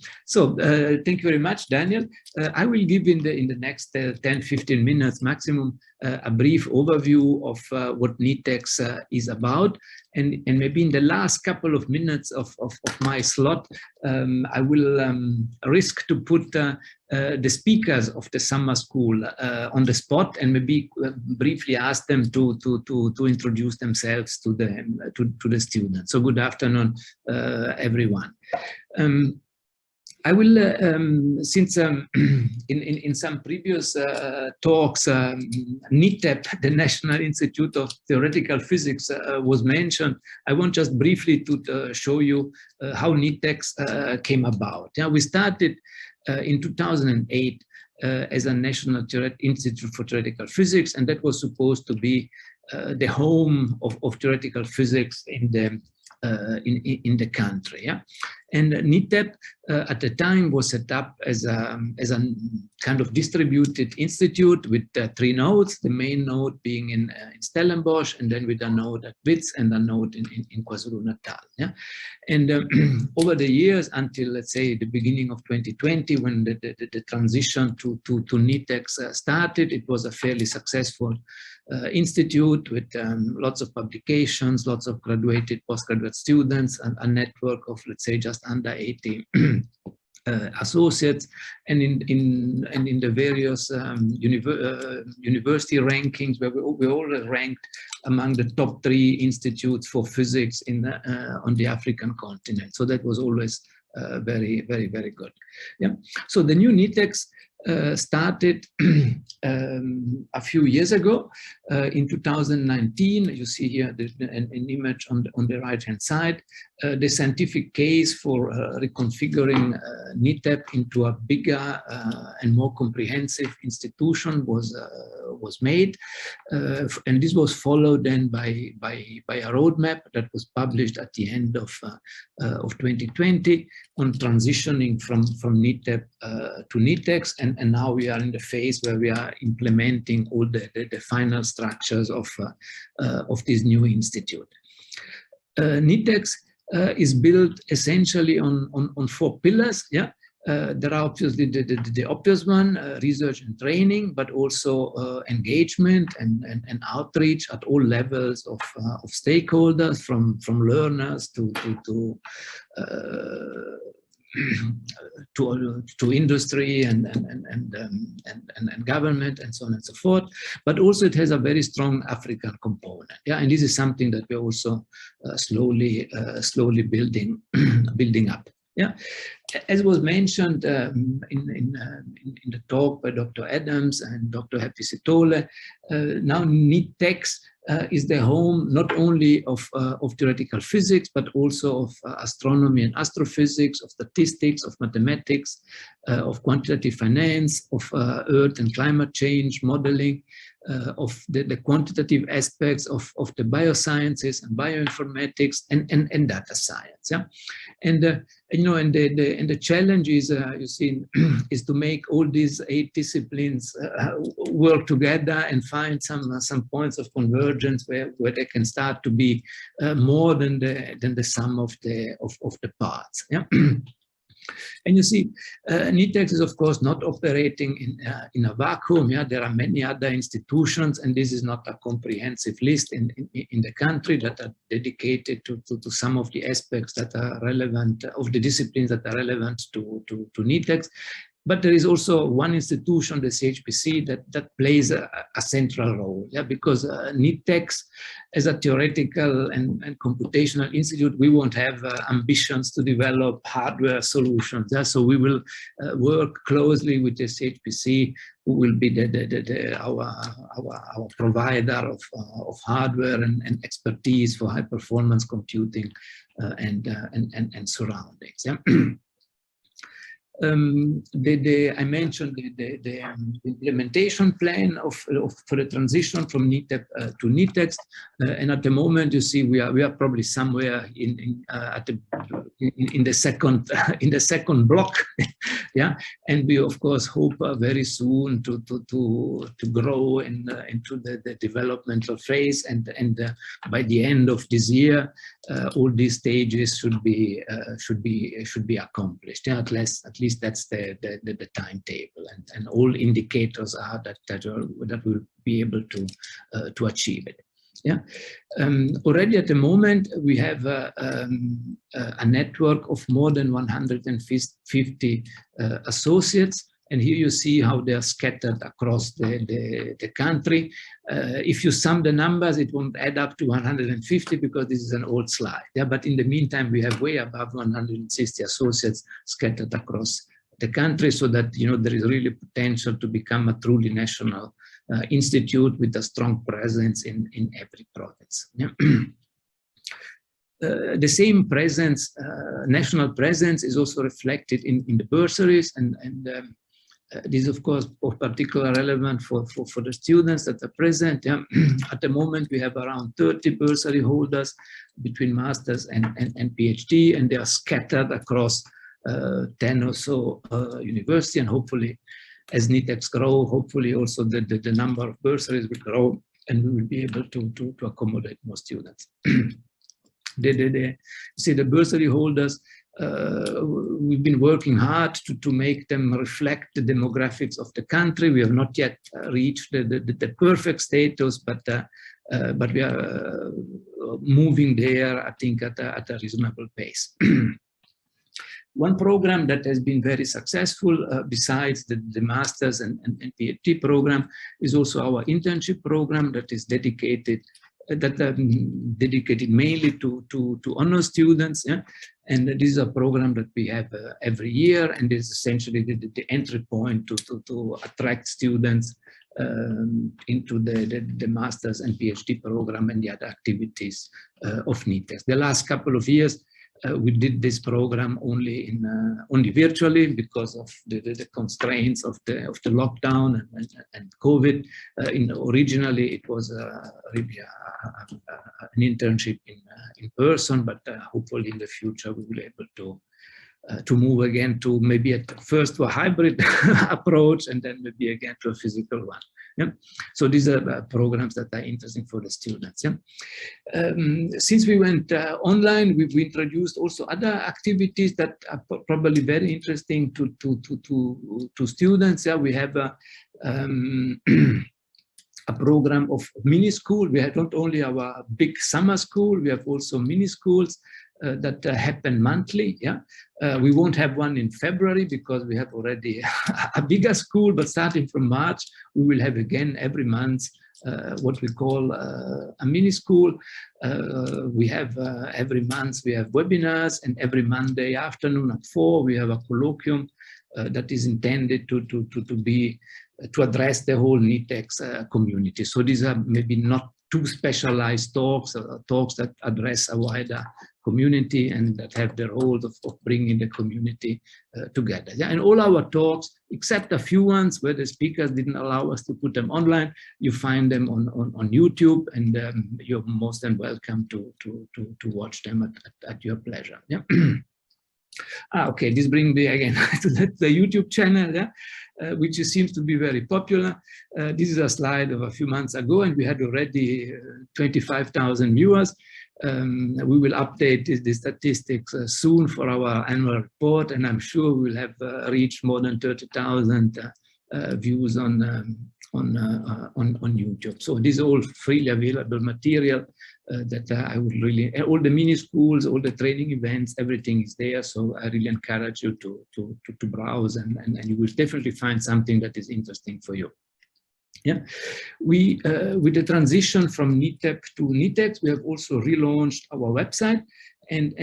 S6: you very much, Daniel. I will give in the next 10-15 minutes maximum a brief overview of what Netex is about. And maybe in the last couple of minutes of my slot, I will risk to put the speakers of the summer school on the spot, and maybe briefly ask them to introduce themselves to the students. So good afternoon, everyone. I will, since in some previous talks, NITEP, the National Institute of Theoretical Physics, was mentioned, I want just briefly to show you how Netex came about. Yeah, we started in 2008 as a National Institute for Theoretical Physics, and that was supposed to be the home of theoretical physics in the country. Yeah? And NITEP at the time was set up as a kind of distributed institute with 3 nodes, the main node being in Stellenbosch, and then with a node at WITS and a node in KwaZulu-Natal. Yeah? And over the years, until let's say the beginning of 2020, when the transition to Netex started, it was a fairly successful institute with lots of publications, lots of graduated postgraduate students, and a network of, let's say, just under 80 associates, and in the various university rankings, where we all ranked among the top 3 institutes for physics on the African continent. So that was always very, very, very good. Yeah. So the new Netex started a few years ago. In 2019, you see here an image on the right-hand side. The scientific case for reconfiguring NITEP into a bigger and more comprehensive institution was made, and this was followed then by a roadmap that was published at the end of 2020 on transitioning from NITEP to Netex, and now we are in the phase where we are implementing all the final structures of this new institute. Netex is built essentially on 4 pillars. Yeah. There are obviously the obvious one, research and training, but also engagement and outreach at all levels of stakeholders, from learners to industry and government and so on and so forth. But also it has a very strong African component. Yeah, and this is something that we're also slowly building up. Yeah, as was mentioned in the talk by Dr. Adams and Dr. Hpc, now Netex is the home not only of theoretical physics, but also of astronomy and astrophysics, of statistics, of mathematics, of quantitative finance, of earth and climate change modeling, of the quantitative aspects of the biosciences and bioinformatics and data science. Yeah, and you know, and the challenge is, you see, is to make all these 8 disciplines work together and find some points of convergence where they can start to be more than the sum of the parts. Yeah. And you see, Netex is of course not operating in a vacuum. Yeah, there are many other institutions, and this is not a comprehensive list in the country that are dedicated to some of the aspects that are relevant, of the disciplines that are relevant to Netex. But there is also one institution, the Hpc, that plays a central role. Yeah, because Netex, as a theoretical and computational institute, we won't have ambitions to develop hardware solutions. Yeah? So we will work closely with the Hpc, who will be our provider of hardware and expertise for high performance computing and surroundings. Yeah. I mentioned the implementation plan for the transition from Netex to Netex, and at the moment you see we are probably somewhere in the second block, yeah, and we of course hope very soon to grow into the developmental phase, and by the end of this year all these stages should be accomplished. Yeah, at least that's the timetable, and all indicators are that we'll be able to achieve it. Yeah, already at the moment we have a network of more than 150 associates. And here you see how they are scattered across the country. If you sum the numbers, it won't add up to 150 because this is an old slide. Yeah, but in the meantime, we have way above 160 associates scattered across the country, so that, you know, there is really potential to become a truly national institute with a strong presence in every province. Yeah. The same presence, national presence, is also reflected in the bursaries, and this is of course of particular relevant for the students that are present. Yeah. At the moment we have around 30 bursary holders between masters and PhD, and they are scattered across 10 or so universities, and hopefully as Netex grow, hopefully also the number of bursaries will grow, and we will be able to accommodate more students. See, the bursary holders, we've been working hard to make them reflect the demographics of the country. We have not yet reached the perfect status, but we are moving there, I think, at a reasonable pace. One program that has been very successful, besides the master's and PhD program, is also our internship program that is dedicated mainly to honor students. Yeah? And this is a program that we have every year, and is essentially the entry point to attract students into the master's and PhD program and the other activities of Netex. The last couple of years, we did this program only virtually because of the constraints of the lockdown and COVID. Originally, it was really an internship in person, but hopefully in the future we will be able to move again to maybe at first to a hybrid approach, and then maybe again to a physical one. Yeah. So these are programs that are interesting for the students. Yeah. Since we went online, we've introduced also other activities that are probably very interesting to students. Yeah. We have a program of mini school. We have not only our big summer school, we have also mini schools that happen monthly. Yeah, we won't have one in February because we have already a bigger school, but starting from March, we will have again every month what we call a mini school. We have every month we have webinars, and every Monday afternoon at 4 we have a colloquium that is intended to address the whole Netex community. So these are maybe not too specialized talks, talks that address a wider community and that have the role of bringing the community together. Yeah? And all our talks, except a few ones where the speakers didn't allow us to put them online, you find them on YouTube, and you're most than welcome to watch them at your pleasure. Yeah. Okay, this brings me again to the YouTube channel, yeah, which seems to be very popular. This is a slide of a few months ago, and we had already 25,000 viewers. We will update the statistics soon for our annual report, and I'm sure we'll have reached more than 30,000 views on YouTube. So this is all freely available material that I would really, all the mini schools, all the training events, everything is there. So I really encourage you to browse, and you will definitely find something that is interesting for you. Yeah, we with the transition from Netex to Netex, we have also relaunched our website, and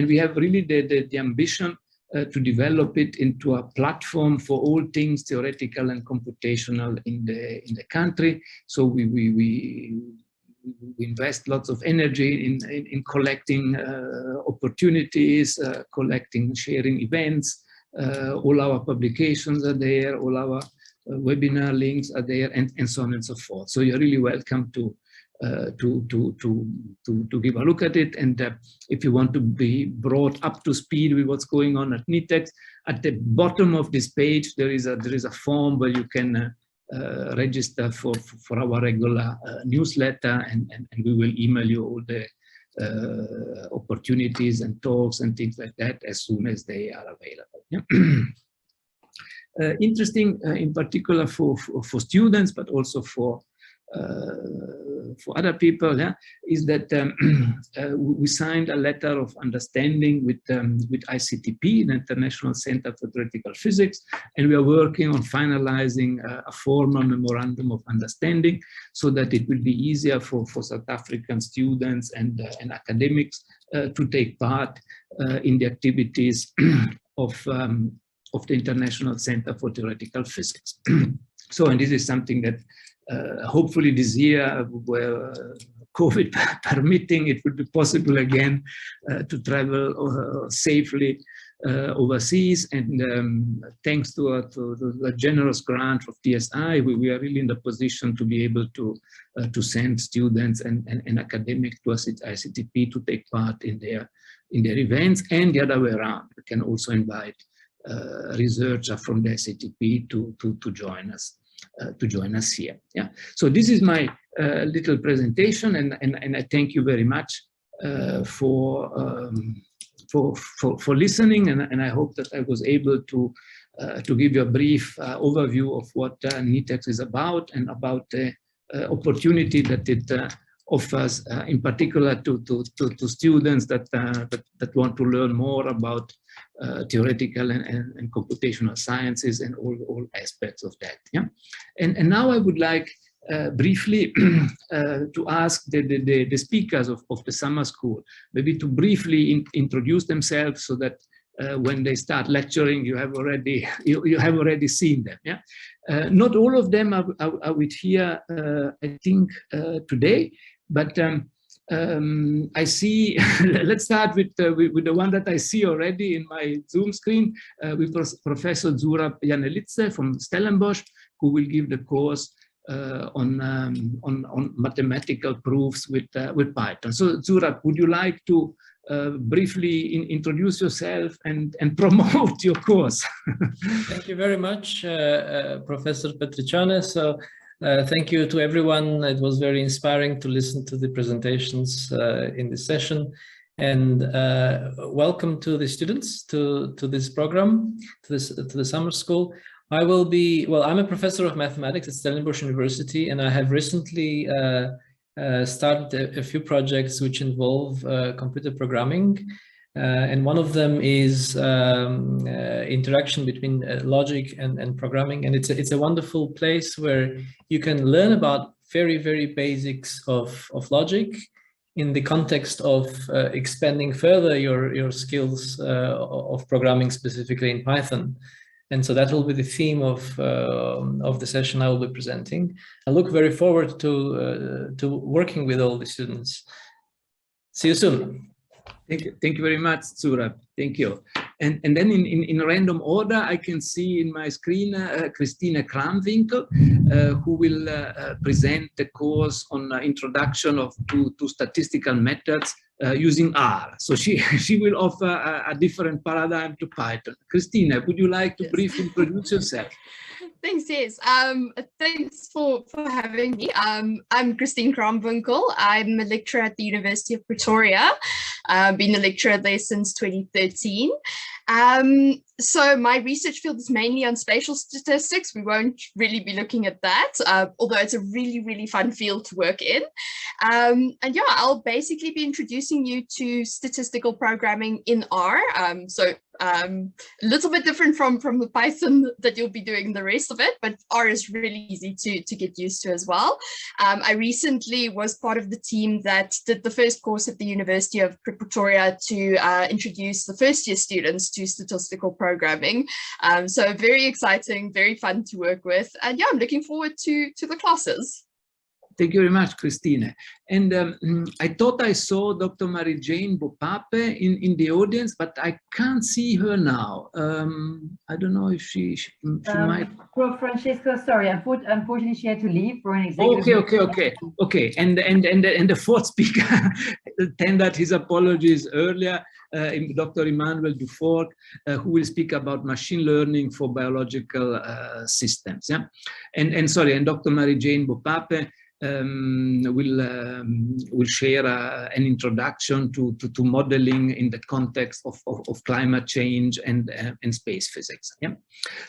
S6: we have really the ambition to develop it into a platform for all things theoretical and computational in the country. So we invest lots of energy in collecting opportunities, collecting, sharing events. All our publications are there, all our webinar links are there, and so on and so forth. So you're really welcome to give a look at it. And if you want to be brought up to speed with what's going on at Netex, at the bottom of this page there is a form where you can register for our regular newsletter, and we will email you all the opportunities and talks and things like that as soon as they are available. Yeah. Interesting in particular for students, but also for other people, yeah, is that we signed a letter of understanding with ICTP, the International Center for Theoretical Physics, and we are working on finalizing a formal memorandum of understanding so that it will be easier for South African students and academics to take part in the activities of the International Center for Theoretical Physics. So, and this is something that hopefully this year, where COVID permitting, it will be possible again to travel safely overseas. And thanks to the generous grant of TSI, we are really in the position to be able to send students and academics to ICTP to take part in their events, and the other way around. We can also invite researcher from the ICTP to join us. Here. Yeah. So this is my little presentation, and I thank you very much for listening, and I hope that I was able to give you a brief overview of what Netex is about, and about the opportunity that it offers, in particular to students that want to learn more about theoretical and computational sciences and all aspects of that. Yeah, and now I would like briefly to ask the speakers of the summer school maybe to briefly introduce themselves, so that when they start lecturing, you have already seen them. Yeah, not all of them are with here, I think, today, but I see. Let's start with the one that I see already in my Zoom screen, with Professor Zurab Janelice from Stellenbosch, who will give the course on mathematical proofs with Python. So Zurab, would you like to briefly introduce yourself and promote your course?
S7: Thank you very much, Professor Petriciane. So thank you to everyone. It was very inspiring to listen to the presentations in this session. And welcome to the students to this program, to the summer school. I will be, well, I'm a professor of mathematics at Stellenbosch University, and I have recently started a few projects which involve computer programming. And one of them is interaction between logic and programming. And it's a wonderful place where you can learn about very, very basics of logic in the context of expanding further your skills of programming, specifically in Python. And so that will be the theme of the session I will be presenting. I look very forward to working with all the students. See you soon.
S6: Thank you very much, Zurab. Thank you. And then in random order, I can see in my screen Christine Kramwinkel, who will present the course on introduction to statistical methods using R. So she will offer a different paradigm to Python. Christina, would you like to briefly introduce yourself?
S8: Thanks, yes. Thanks for having me. I'm Christine Kramwinkel. I'm a lecturer at the University of Pretoria. I've been a lecturer there since 2013. So my research field is mainly on spatial statistics. We won't really be looking at that, although it's a really, really fun field to work in. And yeah, I'll basically be introducing you to statistical programming in R. A little bit different from the Python that you'll be doing the rest of it, but R is really easy to get used to as well. I recently was part of the team that did the first course at the University of Pretoria to introduce the first year students to statistical programming. So very exciting, very fun to work with. And yeah, I'm looking forward to the classes.
S6: Thank you very much, Christine. And I thought I saw Dr. Mary-Jane Bopape in the audience, but I can't see her now. I don't know if she might.
S9: Prof. Francesco, sorry, unfortunately she had to leave for an executive.
S6: Okay. And the fourth speaker tendered his apologies earlier, Dr. Emmanuel Dufour, who will speak about machine learning for biological systems. Yeah, and Dr. Mary-Jane Bopape will share an introduction to modeling in the context of climate change and space physics. Yeah,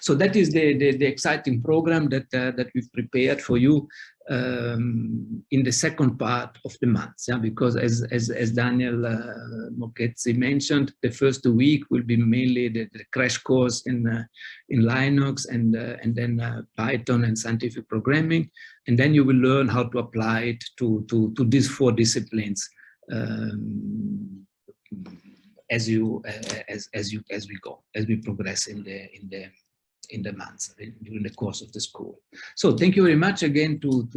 S6: so that is the exciting program that we've prepared for you in the second part of the month. Yeah, because as Daniel Moketsi mentioned, the first week will be mainly the crash course in Linux and then Python and scientific programming, and then you will learn how to apply it to these four disciplines as we progress in the months during the course of the school. So thank you very much again to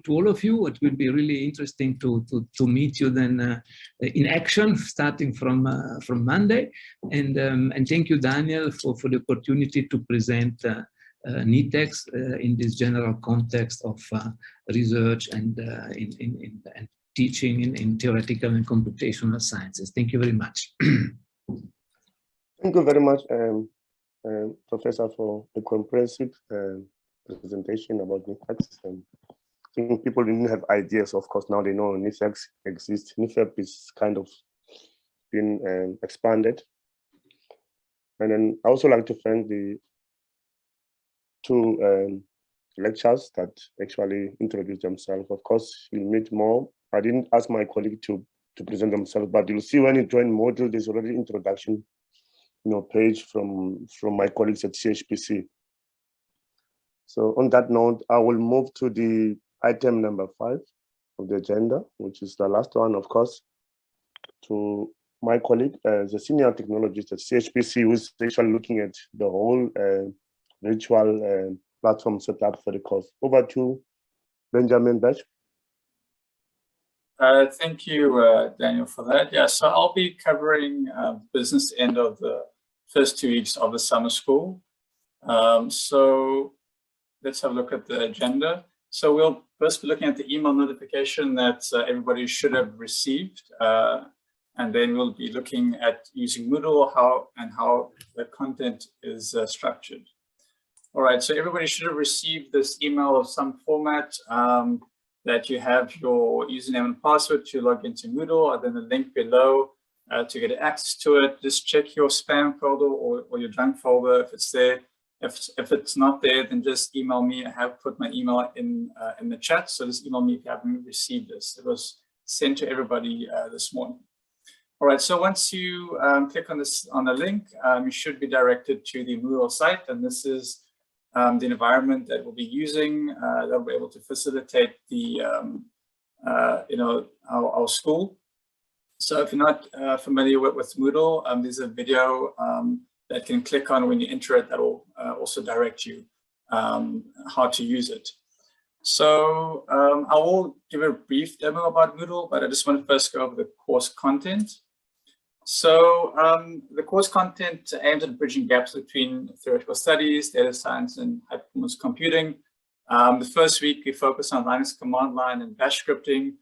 S6: all of you. It will be really interesting to meet you then in action starting from Monday. And thank you, Daniel, for the opportunity to present Netex in this general context of research and teaching in theoretical and computational sciences. Thank you very much.
S2: Thank you very much, Professor, for the comprehensive presentation about Netex. I think people didn't have ideas. Of course, now they know Netex exists. NIFEP is kind of been expanded. And then I also like to thank the two lecturers that actually introduced themselves. Of course, you'll meet more. I didn't ask my colleague to present themselves, but you'll see when you join module, there's already introduction page from my colleagues at Hpc. So on that note, I will move to the item number 5 of the agenda, which is the last one, of course, to my colleague, the senior technologist at Hpc, who's actually looking at the whole virtual platform setup for the course. Over to Benjamin Bash.
S1: Thank you, Daniel, for that. Yeah, so I'll be covering business end of the first 2 weeks of the summer school. So let's have a look at the agenda. So we'll first be looking at the email notification that everybody should have received. And then we'll be looking at using Moodle, how the content is structured. All right, so everybody should have received this email of some format that you have your username and password to log into Moodle, and then the link below to get access to it. Just check your spam folder or your junk folder if it's there. If it's not there, then just email me. I have put my email in the chat, so just email me if you haven't received this. It was sent to everybody this morning. All right, so once you click on the link, you should be directed to the Moodle site, and this is the environment that we'll be using that will be able to facilitate the our school. So if you're not familiar with Moodle, there's a video that you can click on when you enter it that will also direct you how to use it. So I will give a brief demo about Moodle, but I just want to first go over the course content. So the course content aims at bridging gaps between theoretical studies, data science, and high-performance computing. The first week, we focus on Linux command line and bash scripting.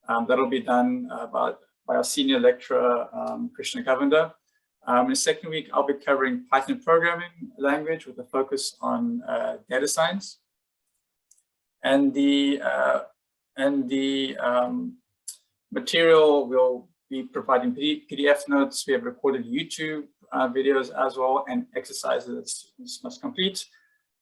S1: That'll be done by our senior lecturer, Krishna Govender. In the second week, I'll be covering Python programming language with a focus on data science. And the material will be providing PDF notes. We have recorded YouTube videos as well, and exercises that students must complete.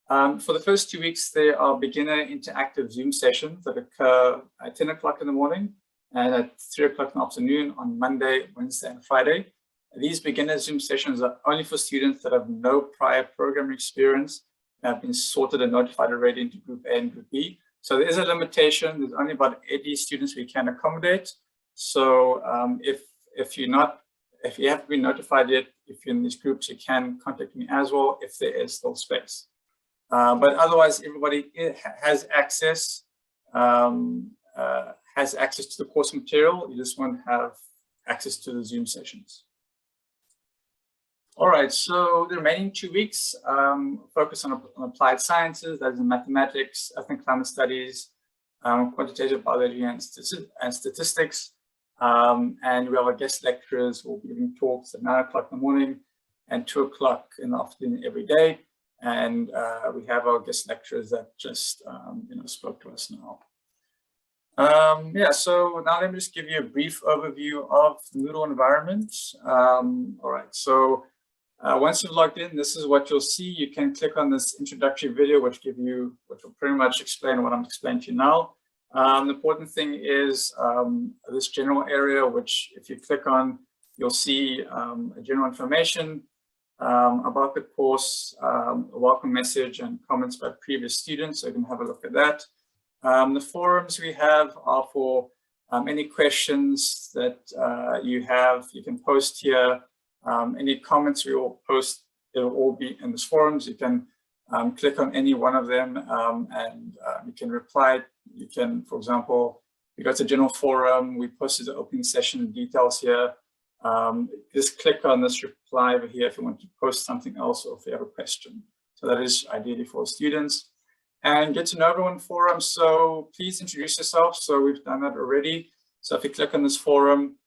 S1: For the first 2 weeks, there are beginner interactive Zoom sessions that occur at 10 o'clock in the morning and at 3 o'clock in the afternoon on Monday, Wednesday, and Friday. These beginner Zoom sessions are only for students that have no prior programming experience, have been sorted and notified already into Group A and Group B. So there is a limitation. There's only about 80 students we can accommodate. So if you haven't been notified yet, if you're in these groups, you can contact me as well if there is still space. But otherwise, everybody has access to the course material. You just won't have access to the Zoom sessions. All right, so the remaining 2 weeks focus on applied sciences, that is in mathematics, earth and climate studies, quantitative biology and statistics. And we have our guest lecturers who will be giving talks at 9 o'clock in the morning and 2 o'clock in the afternoon every day. And we have our guest lecturers that just spoke to us now. So now let me just give you a brief overview of the Moodle environment. All right, so once you've logged in, this is what you'll see. You can click on this introductory video, which will pretty much explain what I'm explaining to you now. The important thing is this general area, which if you click on, you'll see general information about the course, a welcome message and comments by previous students, so you can have a look at that. The forums we have are for any questions that you have, you can post here. Any comments we will post, it'll all be in this forums. You can click on any one of them and you can reply. You can, for example, you go to general forum, we posted the opening session details here. Just click on this reply over here if you want to post something else or if you have a question. So that is ideally for students. And get to know everyone forum. So please introduce yourself. So we've done that already. So if you click on this forum,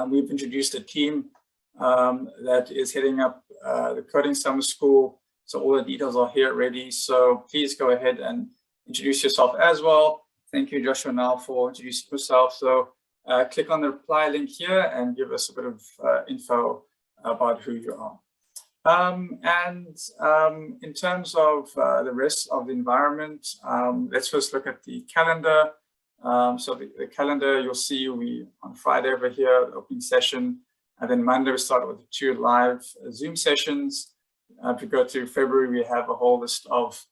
S1: we've introduced a team that is heading up the coding summer school. So all the details are here already. So please go ahead and introduce yourself as well. Thank you, Joshua, now for introducing yourself. So click on the reply link here and give us a bit of info about who you are. In terms of the rest of the environment, let's first look at the calendar. So the calendar, you'll see we on Friday over here, the opening session, and then Monday we start with the 2 live Zoom sessions. If you go to February, we have a whole list of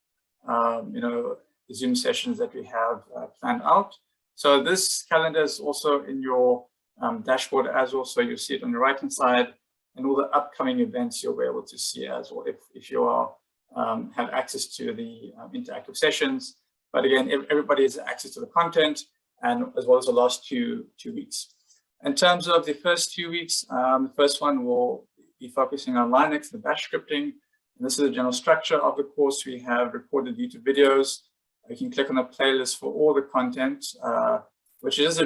S1: Zoom sessions that we have planned out. So this calendar is also in your dashboard as well. So you'll see it on the right-hand side, and all the upcoming events you'll be able to see as well if you have access to the interactive sessions. But again, everybody has access to the content, and as well as the last two weeks. In terms of the first 2 weeks, the first one will be focusing on Linux and bash scripting. And this is the general structure of the course. We have recorded YouTube videos. You can click on the playlist for all the content, which is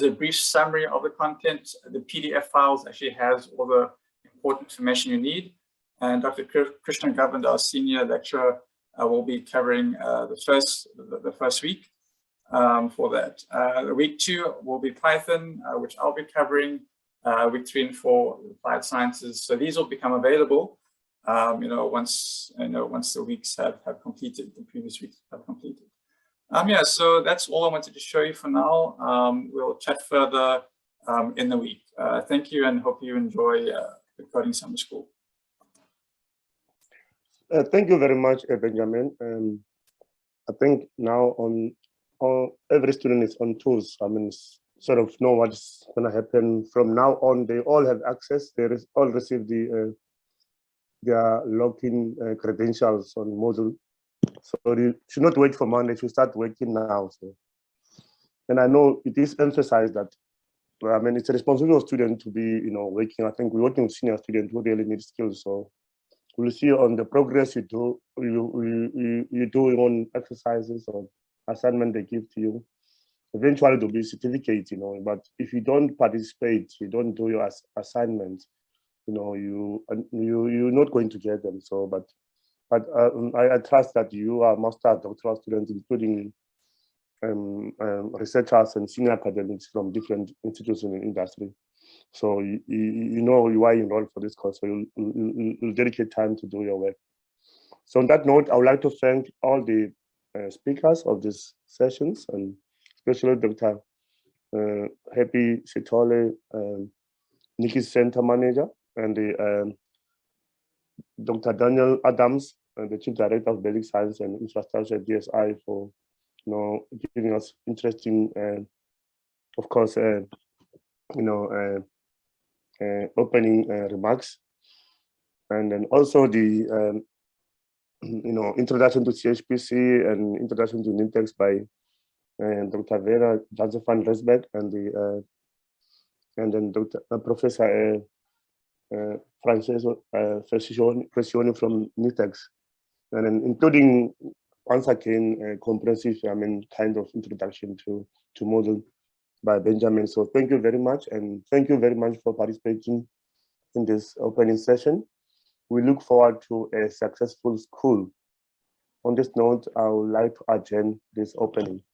S1: a brief summary of the content. The PDF files actually has all the important information you need. And Dr. Krishna Govender, our senior lecturer, will be covering the first week for that. Week 2 will be Python, which I'll be covering. Week 3 and 4, applied sciences. So these will become available once the weeks have completed, the previous weeks have completed. Yeah, so that's all I wanted to show you for now. We'll chat further in the week. Thank you, and hope you enjoy the Coding Summer School.
S2: Thank you very much, Benjamin. I think now every student is on tools. I mean, sort of know what's going to happen from now on. They all have access. They all receive their login credentials on Moodle. So you should not wait for Monday. You should start working now. So, and I know it is emphasized that, I mean, it's a responsibility of student to be, working. I think we're working with senior students who really need skills. So we'll see on the progress you do, you do on exercises or assignment they give to you. Eventually there'll be certificates, but if you don't participate, you don't do your assignments, you're not going to get them. So, but I trust that you are master doctoral students, including researchers and senior academics from different institutions in the industry. So you are enrolled for this course, so you'll dedicate time to do your work. So on that note, I would like to thank all the speakers of these sessions, and especially Dr. Happy Sitole, Nikki's Center Manager, and Dr. Daniel Adams, the Chief Director of Basic Science and Infrastructure at DSI, for giving us interesting, of course, opening remarks, and then also the introduction to CHPC and introduction to Netex by Dr. Vera Johnson van Resbeck, and then Dr. Professor Francesco Pressioni from Netex, and then including once again comprehensive, kind of introduction to Moodle by Benjamin. So thank you very much, and thank you very much for participating in this opening session. We look forward to a successful school. On this note, I would like to adjourn this opening.